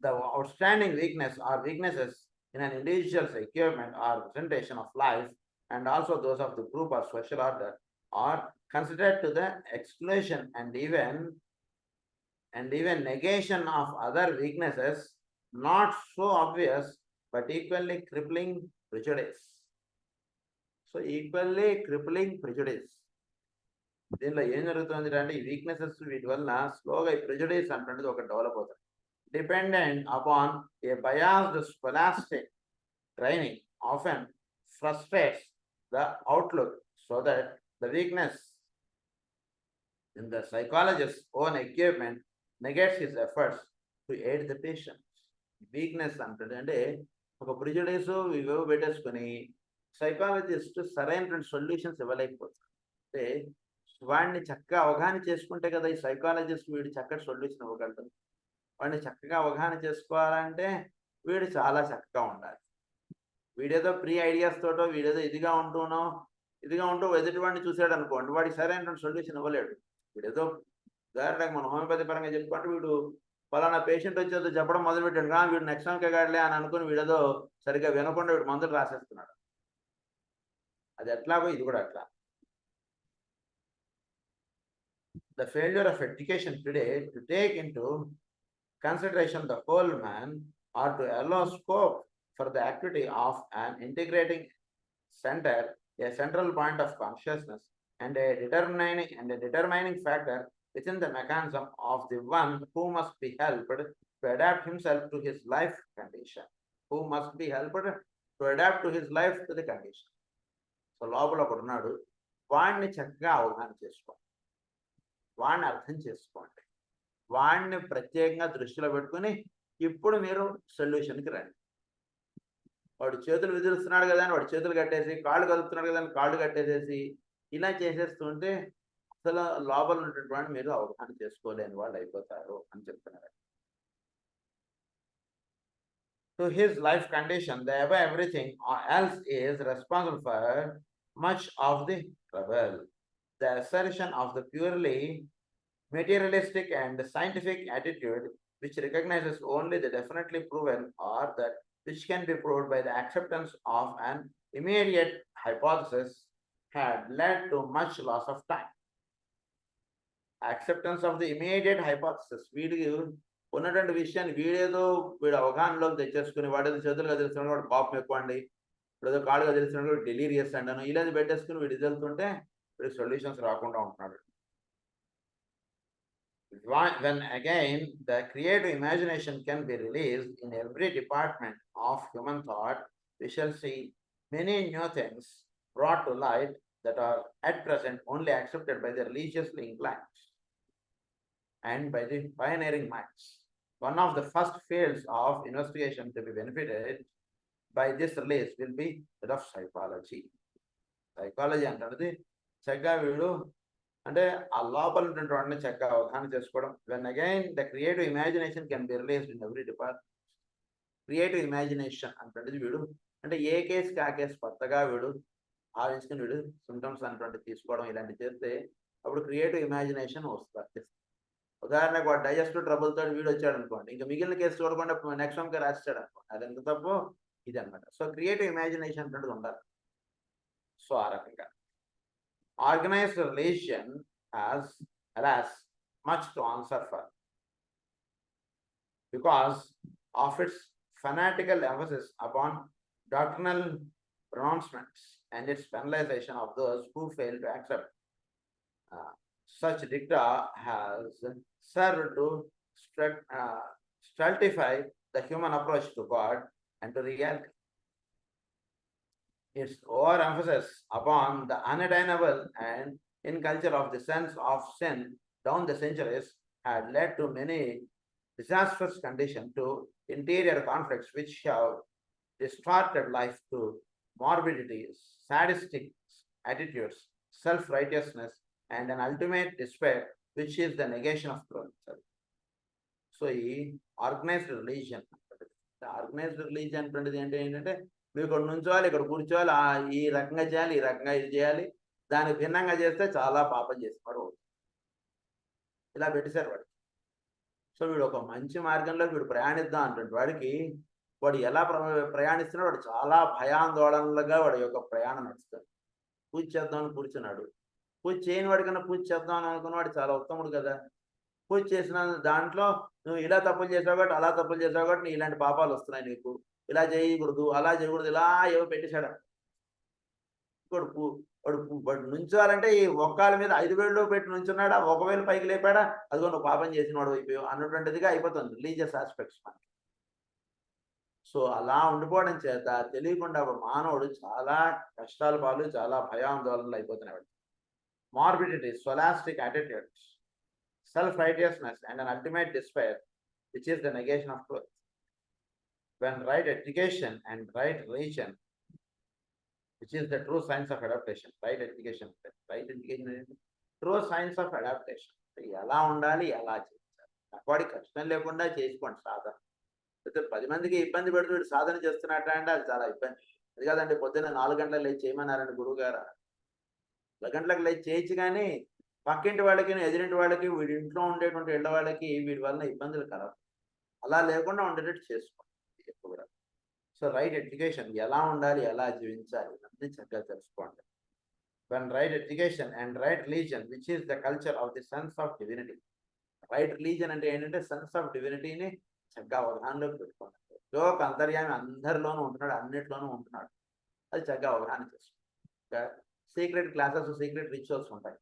The outstanding weakness or weaknesses in an individual's equipment or presentation of life and also those of the group or social order are considered to the exclusion and even negation of other weaknesses, not so obvious but equally crippling prejudice. So equally crippling prejudice. దీనిలో ఏం జరుగుతుంది అంటే ఈ వీక్నెసెస్ వీటి వల్ల స్లోగా ఈ ప్రెజుడిస్ అంటే ఒక డెవలప్ అవుతుంది. Dependent upon a biased scholastic training often frustrates the outlook, so that the weakness in the psychologist's own equipment negates his efforts to aid the patient. Weakness అంటే ఒక ప్రిజుడైస్ ఇవేవో పెట్టేసుకొని సైకాలజిస్ట్ సరైనటువంటి సొల్యూషన్స్ ఇవ్వలేకపోతుంది. అంటే వాడిని చక్కగా అవగాహన చేసుకుంటే కదా ఈ సైకాలజిస్ట్ వీడు చక్కటి సొల్యూషన్ ఇవ్వగలడు. వాడిని చక్కగా అవగాహన చేసుకోవాలంటే వీడు చాలా చక్కగా ఉండాలి. వీడేదో ప్రీ ఐడియాస్ తోటో వీడేదో ఇదిగా ఉంటూ ఎదుటివాడిని చూసాడు అనుకోండి, వాడికి సరైనటువంటి సొల్యూషన్ ఇవ్వలేడు. వీడేదో ఉదాహరణకు మన హోమియోపతి పరంగా చెప్పుకుంటే వీడు ఫలానా పేషెంట్ వచ్చేదో చెప్పడం మొదలుపెట్టాడు, వీడు నెక్స్ట్ టైంకే కాడలే అని అనుకుని వీడేదో సరిగ్గా వినకుండా వీడు మందులు రాసేస్తున్నాడు. అది ఎట్లాగో ఇది కూడా అట్లా. The failure of education today to take into consideration the whole man or to allow scope for the activity of an integrating center, a central point of consciousness and a determining factor within the mechanism of the one who must be helped to adapt himself to his life condition. Who must be helped to adapt to his life to the condition. So లోపల ఒకడు ఉన్నాడు, వాడిని చక్కగా అవగాహన చేసుకోండి, వాడిని అర్థం చేసుకోండి, వాడిని ప్రత్యేకంగా దృష్టిలో పెట్టుకుని ఇప్పుడు మీరు సొల్యూషన్కి రండి. వాడు చేతులు విదిలిస్తున్నాడు కదా అని వాడు చేతులు కట్టేసి, కాళ్ళు కదుపుతున్నాడు కదా అని కాళ్ళు కట్టేసేసి ఇలా చేసేస్తుంటే అసలు లోపల ఉన్నటువంటి మీరు అవగాహన చేసుకోలేని వాళ్ళు అయిపోతారు అని చెప్తున్నారు. To his life condition, the above everything else is responsible for much of the trouble. The assertion of the purely materialistic and scientific attitude, which recognizes only the definitely proven or that which can be proved by the acceptance of an immediate hypothesis, had led to much loss of time. Acceptance of the immediate hypothesis, వీడికి ఉన్నటువంటి విషయాన్ని వీడు అవగాహనలోకి తెచ్చేసుకుని వాడేదో చేతులుగా తెలుస్తున్నాడు, వాడు కోపం ఎక్కువ అండి, వీడేదో కాళ్ళుగా తెలుస్తున్నాడు, వాడు డెలీరియస్ అండి ఇలా పెట్టేసుకుని వీడు వెళ్తుంటే వీడికి సొల్యూషన్స్ రాకుండా ఉంటున్నాడు. When again the creative imagination can be released in every department of human thought, we shall see many new things brought to light that are at present only accepted by the religiously inclined and by the pioneering minds. One of the first fields of investigation to be benefited by this release will be that of psychology. Psychology అంటే చక్కగా వీడు అంటే ఆ లోపల ఉన్నటువంటి చక్కగా అవగాహన చేసుకోవడం. When again the creative imagination can be released in every department. Creative imagination అంటే వీడు అంటే ఏ కేసుకి ఆ కేసు కొత్తగా వీడు ఆలోచించుకుని వీడు సిమ్టమ్స్ అనేటువంటి తీసుకోవడం ఇలాంటివి చేస్తే అప్పుడు క్రియేటివ్ ఇమాజినేషన్ వస్తుంది. ఉదాహరణకు వాడు డైజెస్టివ్ ట్రబుల్తో వీడు వచ్చాడు అనుకోండి, ఇంకా మిగిలిన కేసు చూడకుండా నెక్స్ట్ వన్కి రాస్తాడు అనుకోండి, అది ఎంత తప్పు ఇది అనమాట. సో క్రియేటివ్ ఇమాజినేషన్ అనేది ఉండాలి. సో ఆ రకంగా organized religion has, alas, much to answer for because of its fanatical emphasis upon doctrinal pronouncements and its penalization of those who fail to accept. Such dicta has served to stultify the human approach to God and to reality. Its overemphasis upon the unattainable and in culture of the sense of sin down the centuries had led to many disastrous conditions to interior conflicts which have distorted life to morbidities, sadistic attitudes, self-righteousness, and an ultimate despair, which is the negation of truth. So, organized religion. The organized religion ఏంటంటే మీరు ఇక్కడ నుంచోవాలి, ఇక్కడ కూర్చోవాలి, ఈ రకంగా చేయాలి, ఈ రకంగా ఇది చేయాలి, దానికి భిన్నంగా చేస్తే చాలా పాపం చేసేవాడు ఇలా పెట్టేశారు వాడు. సో వీడు ఒక మంచి మార్గంలో వీడు ప్రయాణిద్దాం అంటుంటే వాడికి వాడు ఎలా ప్రయాణిస్తున్నాడు, వాడు చాలా భయాందోళనలుగా వాడి యొక్క ప్రయాణం నడుస్తాడు. పూజ చేద్దామని కూర్చున్నాడు, పూజ చేయని వాడికన్నా పూజ చేద్దాం అని అనుకున్నవాడు చాలా ఉత్తముడు కదా. పూజ చేసిన దాంట్లో నువ్వు ఇలా తప్పులు చేసావు కాబట్టి అలా తప్పులు చేసావు కాబట్టి ఇలాంటి పాపాలు వస్తున్నాయి నీకు, ఇలా చేయకూడదు అలా చేయకూడదు ఇలా ఏవో పెట్టేశాడు. వాడు నుంచోవాలంటే ఈ ఒక్కాల మీద 5 వేళ్ళు పెట్టి నుంచున్నాడా, 1,000 పైకి లేపాడా, అదిగో నువ్వు పాపం చేసిన వాడు అయిపోయావు అన్నటువంటిదిగా అయిపోతుంది రిలీజియస్ ఆస్పెక్ట్స్ మనకి. సో అలా ఉండిపోవడం చేత తెలియకుండా మానవుడు చాలా కష్టాల పాలు, చాలా భయాందోళనలు అయిపోతున్నాడు. Morbidity, scholastic attitudes, self-righteousness, and an ultimate despair, which is the negation of truth. When right education and right religion, which is the true science of adaptation, right education, true science of adaptation. ఎలా ఉండాలి, ఎలా చేయాలి, వాడికి కష్టం లేకుండా చేసుకోండి సాధన. అయితే 10 మందికి ఇబ్బంది పెడుతూ సాధన చేస్తున్నట్ట అంటే అది చాలా ఇబ్బంది. అది కాదండి పొద్దున్న 4 గంటలకు లేచి చేయమన్నారండి గురువు గారు. 4 గంటలకు లేచి చేయొచ్చు కానీ పక్కింటి వాళ్ళకి, ఎదురింటి వాళ్ళకి, వీడి ఇంట్లో ఉండేటువంటి ఇళ్ళ వాళ్ళకి వీడి వలన ఇబ్బందులు కలవు. అలా లేకుండా ఉండేటట్టు చేసుకోండి ఎప్పుడు కూడా. సో రైట్ ఎడ్యుకేషన్ ఎలా ఉండాలి, ఎలా జీవించాలి అన్నీ చక్కగా తెలుసుకోండి. When right education and right religion, which is the culture of the sense of divinity. Right religion అంటే ఏంటంటే సెన్స్ ఆఫ్ డివినిటీని చక్కగా అవగాహనలోకి పెట్టుకోండి. ఒక అంతర్యామి అందరిలోనూ ఉంటున్నాడు, అన్నిట్లోనూ ఉంటున్నాడు. అది చక్కగా అవగాహన చేసుకోండి. సీక్రెట్ క్లాసెస్, సీక్రెట్ రిచువల్స్ ఉంటాయి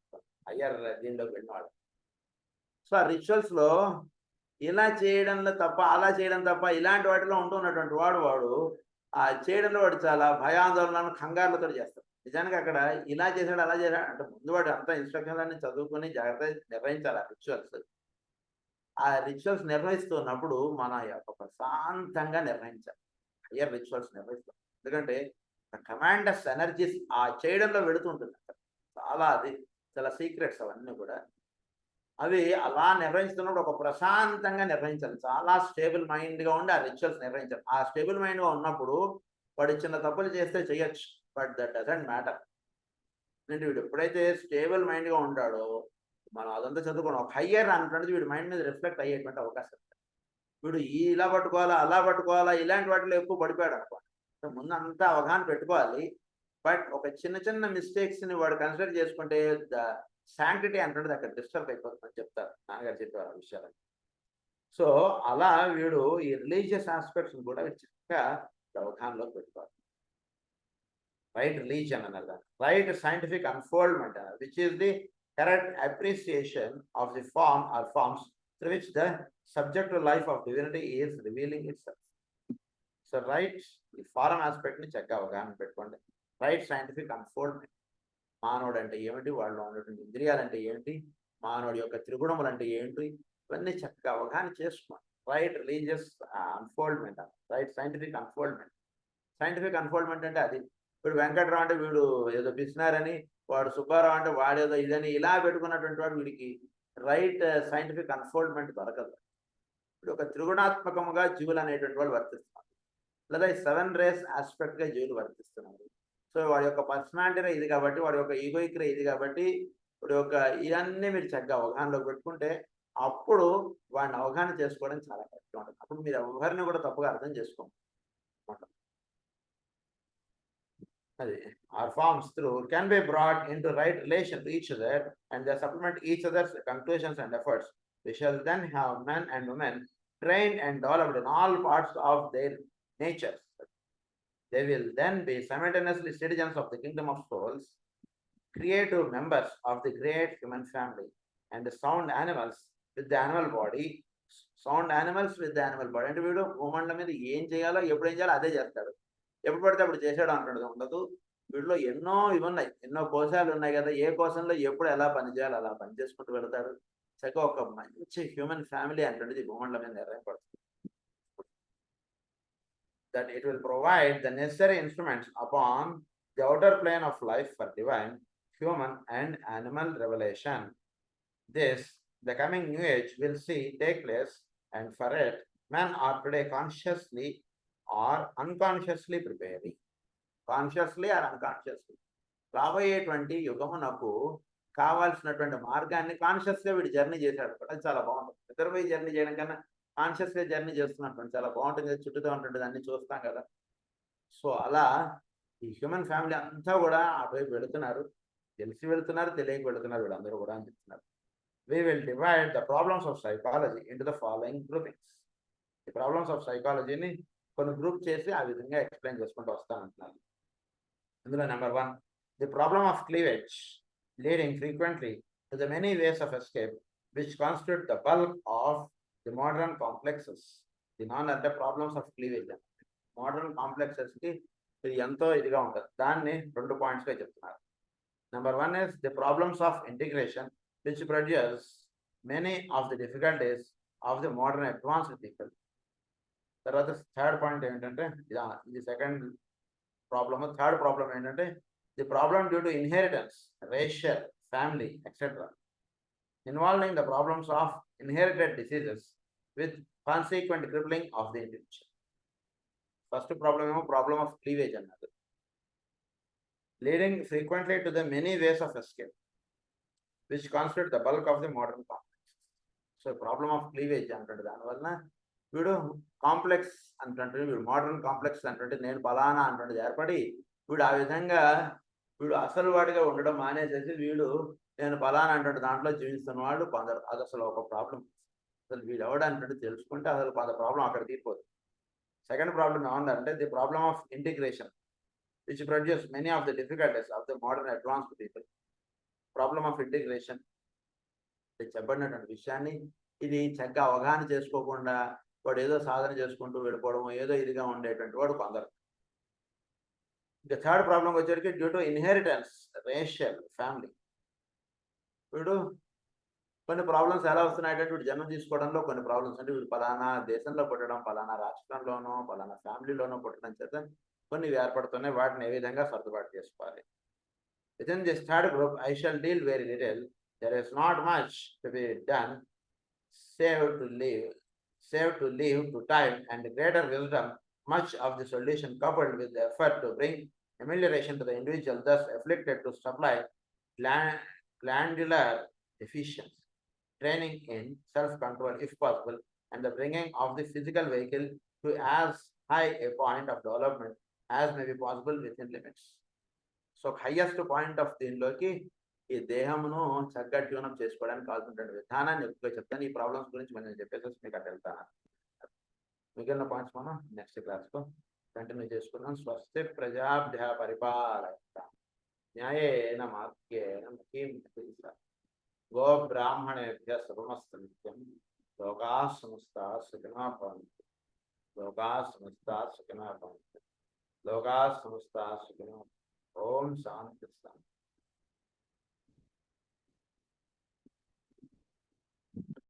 అయ్యర్ దీనిలోకి వెళ్ళినవాడు. సో ఆ రిచువల్స్లో ఇలా చేయడంలో తప్ప, అలా చేయడం తప్ప, ఇలాంటి వాటిలో ఉంటున్నటువంటి వాడు ఆ చేయడంలో వాడు చాలా భయాందోళనలను కంగారులతో చేస్తాడు. నిజానికి అక్కడ ఇలా చేశాడు, అలా చేశాడు అంటే ముందు వాడు అంతా ఇన్స్ట్రక్షన్స్ అన్ని చదువుకొని జాగ్రత్తగా నిర్వహించాలి ఆ రిచువల్స్. ఆ రిచువల్స్ నిర్వహిస్తున్నప్పుడు మన యొక్క ప్రశాంతంగా నిర్వహించాలి. హయ్యర్ రిచువల్స్ నిర్వహిస్తాం. ఎందుకంటే కమాండర్స్ ఎనర్జీస్ ఆ చేయడంలో వెళుతుంటుంది. చాలా అది చాలా సీక్రెట్స్ అవన్నీ కూడా. అవి అలా నిర్వహిస్తున్నప్పుడు ఒక ప్రశాంతంగా నిర్వహించాలి. చాలా స్టేబుల్ మైండ్గా ఉండి ఆ రిచువల్స్ నిర్వహించాలి. ఆ స్టేబుల్ మైండ్గా ఉన్నప్పుడు వాడు చిన్న తప్పులు చేస్తే చేయొచ్చు, బట్ దట్ డజంట్ మ్యాటర్. వీడు ఎప్పుడైతే స్టేబుల్ మైండ్గా ఉంటాడో మనం అదంతా చదువుకోవడం ఒక హయ్యర్ అంటున్నది వీడి మైండ్ మీద రిఫ్లెక్ట్ అయ్యేటువంటి అవకాశం. వీడు ఇలా పట్టుకోవాలా, అలా పట్టుకోవాలా, ఇలాంటి వాటిలో ఎక్కువ పడిపోయాడు అనుకోండి. ముందు అంతా అవగాహన పెట్టుకోవాలి. బట్ ఒక చిన్న చిన్న మిస్టేక్స్ని వాడు కన్సిడర్ చేసుకుంటే శాంక్టిటీ అంటున్నది అక్కడ డిస్టర్బ్ అయిపోతుందని చెప్తారు నాన్నగారు చెప్పారు ఆ విషయాలని. సో అలా వీడు ఈ రిలీజియస్ ఆస్పెక్ట్స్ కూడా చక్కగా అవగాహనలో పెట్టుకోవాలి. రైట్ రిలీజియన్ అన్నది రైట్ సైంటిఫిక్ అన్ఫోల్డ్మెంట్ అన్నది which is the correct appreciation of the form or forms through which the subjective life of divinity is revealing itself. So right, ఈ ఫారం ఆస్పెక్ట్ ని చక్కగా అవగాహన పెట్టుకోండి. రైట్ సైంటిఫిక్ అన్ఫోల్డ్మెంట్, మానవుడు అంటే ఏమిటి, వాళ్ళు ఉన్నటువంటి ఇంద్రియాలు అంటే ఏంటి, మానవుడి యొక్క త్రిగుణములు అంటే ఏంటి, ఇవన్నీ చక్కగా అవగాహన చేసుకోండి. Right religious unfoldment, right scientific unfoldment. Scientific unfoldment అంటే అది వీడు వెంకట్రావు అంటే వీడు ఏదో పిసినారని, వాడు సుబ్బారావు అంటే వాడేదో ఇదని ఇలా పెట్టుకున్నటువంటి వాడు వీడికి రైట్ సైంటిఫిక్ అన్ఫోల్డ్మెంట్ దొరకదు. ఇప్పుడు ఒక త్రిగుణాత్మకముగా జీవులు అనేటువంటి వాళ్ళు వర్తిస్తున్నారు, లేదా 7 రేస్ ఆస్పెక్ట్గా జీవులు వర్తిస్తున్నారు. సో వాడి యొక్క పర్సనాలిటీ ఇది కాబట్టి, వాడి యొక్క ఈగోయిక్ ఇది కాబట్టి, వాడి యొక్క ఇవన్నీ మీరు చక్కగా అవగాహనలో పెట్టుకుంటే అప్పుడు వాడిని అవగాహన చేసుకోవడం చాలా కష్టం ఉంటుంది. అప్పుడు మీరు ఎవరిని కూడా తప్పుగా అర్థం చేసుకోండి. Our forms through can be brought into right relation to each other and they supplement each other's conclusions and efforts. We shall then have men and women trained and developed in all parts of their natures. They will then be simultaneously citizens of the kingdom of souls, creative members of the great human family, and sound animals with the animal body. Sound animals with the animal body. అంటే వీడు భూమండలం మీద ఏం చేయాలో ఎప్పుడు ఏం చేయాలో అదే చేస్తాడు. ఎప్పుడు పడితే అప్పుడు చేసాడు అంటున్నది ఉండదు. వీటిలో ఎన్నో ఇవి ఉన్నాయి, ఎన్నో కోశాలు ఉన్నాయి కదా, ఏ కోశంలో ఎప్పుడు ఎలా పనిచేయాలి అలా పని చేసుకుంటూ వెళ్తాడు. చక్కగా ఒక మంచి హ్యూమన్ ఫ్యామిలీ అంటున్నది భూమండలం మీద నిర్ణయపడుతుంది. That it will provide the necessary instruments upon the outer plane of life for divine, human and animal revelation. This, the coming new age will see take place, and for it, men are today consciously or unconsciously preparing. Consciously or unconsciously రాబోయేటువంటి యుగమునకు కావాల్సినటువంటి మార్గాన్ని కాన్షియస్గా వీడు జర్నీ చేశాడు. అది చాలా బాగుంటుంది. నిద్రపోయి జర్నీ చేయడం కన్నా కాన్షియస్గా జర్నీ చేస్తున్నటువంటి చాలా బాగుంటుంది. చుట్టూతో ఉంటుంది, అన్ని చూస్తాం కదా. సో అలా ఈ హ్యూమన్ ఫ్యామిలీ అంతా కూడా అటువైపు వెళుతున్నారు, తెలిసి వెళుతున్నారు, తెలియక వెళుతున్నారు, వీళ్ళందరూ కూడా అని చెప్తున్నారు. We will divide the problems of psychology into the following groupings. ఈ ప్రాబ్లమ్స్ ఆఫ్ సైకాలజీని కొన్ని గ్రూప్ చేసి ఆ విధంగా ఎక్స్ప్లెయిన్ చేసుకుంటూ వస్తానంటున్నారు. అందులో number 1, the problem of cleavage leading frequently to the many ways of escape which constitute the bulk of the modern complexes. The non అంటే ప్రాబ్లమ్స్ ఆఫ్ క్లీవేజ్ మోడర్న్ కాంప్లెక్సెస్కి ఇది ఎంతో ఇదిగా ఉంటుంది. దాన్ని 2 పాయింట్స్గా చెప్తున్నారు. Number 1 is the problems of integration which produce many of the difficulties of the modern advanced people. తర్వాత థర్డ్ పాయింట్ ఏంటంటే ఇది సెకండ్ ప్రాబ్లమ్. థర్డ్ ప్రాబ్లమ్ ఏంటంటే the problem due to inheritance, racial, family etcetera, involving the problems of inherited diseases with consequent crippling of the individual. First problem ఏమో ప్రాబ్లమ్ ఆఫ్ క్లీవేజ్ అన్నారు. leading frequently to the many ways of escape, which constitute the bulk of the modern complex. So problem of cleavage అంటాడు. దానివల్ల వీడు కాంప్లెక్స్ అంటే వీడు మోడర్న్ కాంప్లెక్స్ అంటే నేను బలానా అంటే ఏర్పడి వీడు ఆ విధంగా వీడు అసలు వాడిగా ఉండడం మానేసేసి వీడు నేను బలానా అంటే దాంట్లో జీవిస్తున్న వాళ్ళు కొందరు. అది అసలు ఒక ప్రాబ్లం. అసలు వీడు ఎవడంటే తెలుసుకుంటే అసలు కొంత ప్రాబ్లం అక్కడ తీరిపోతుంది. సెకండ్ ప్రాబ్లం ఏమందంటే the problem of integration which produce many of the difficulties of the modern advanced people. Problem of integration చెప్పబడినటువంటి విషయాన్ని ఇది చక్కగా అవగాహన చేసుకోకుండా వాడు ఏదో సాధన చేసుకుంటూ వెళ్ళిపోవడం ఏదో ఇదిగా ఉండేటువంటి వాడు కొందరు. ఇంకా థర్డ్ ప్రాబ్లం వచ్చేసరికి due to inheritance racial family. వీడు కొన్ని ప్రాబ్లమ్స్ ఎలా వస్తున్నాయంటే వీడు జన్మ తీసుకోవడంలో కొన్ని ప్రాబ్లమ్స్ అంటే వీడు పలానా దేశంలో పుట్టడం, పలానా రాష్ట్రంలోనో పలానా ఫ్యామిలీలోనో పుట్టడం చేత కొన్ని ఏర్పడుతున్నాయి. వాటిని ఏ విధంగా సర్దుబాటు చేసుకోవాలి. Within this third group, I shall deal very little. There is not much to be done, save to live to time and greater wisdom. Much of the solution coupled with the effort to bring amelioration to the individual thus afflicted to supply glandular efficiency, training in self-control if possible, and the bringing of the physical vehicle to as high a point of development as may be possible within limits. So highest point of దీనిలోకి ఈ దేహమును చక్కగా ట్యూనప్ చేసుకోవడానికి కావాల్సినటువంటి విధానాన్ని ఎక్కువగా చెప్తాను. ఈ ప్రాబ్లమ్స్ గురించి నేను చెప్పేసి మీకు అటు వెళ్తాను. మిగిలిన పాయింట్స్ మనం నెక్స్ట్ క్లాస్లో కంటిన్యూ చేసుకున్నాం. స్వస్తి ప్రజాభ్య పరిపాలయంతా న్యాయేన మార్గేణ మహీం మహీషా గో బ్రాహ్మణేభ్య శుభమస్తు నిత్యం లోకాః సమస్తాః సుఖినో భవంతు లోకాః సమస్తాః సుఖినో భవంతు లోకాః సమస్తాః సుఖినో. ఓం శాంతి శాంతి.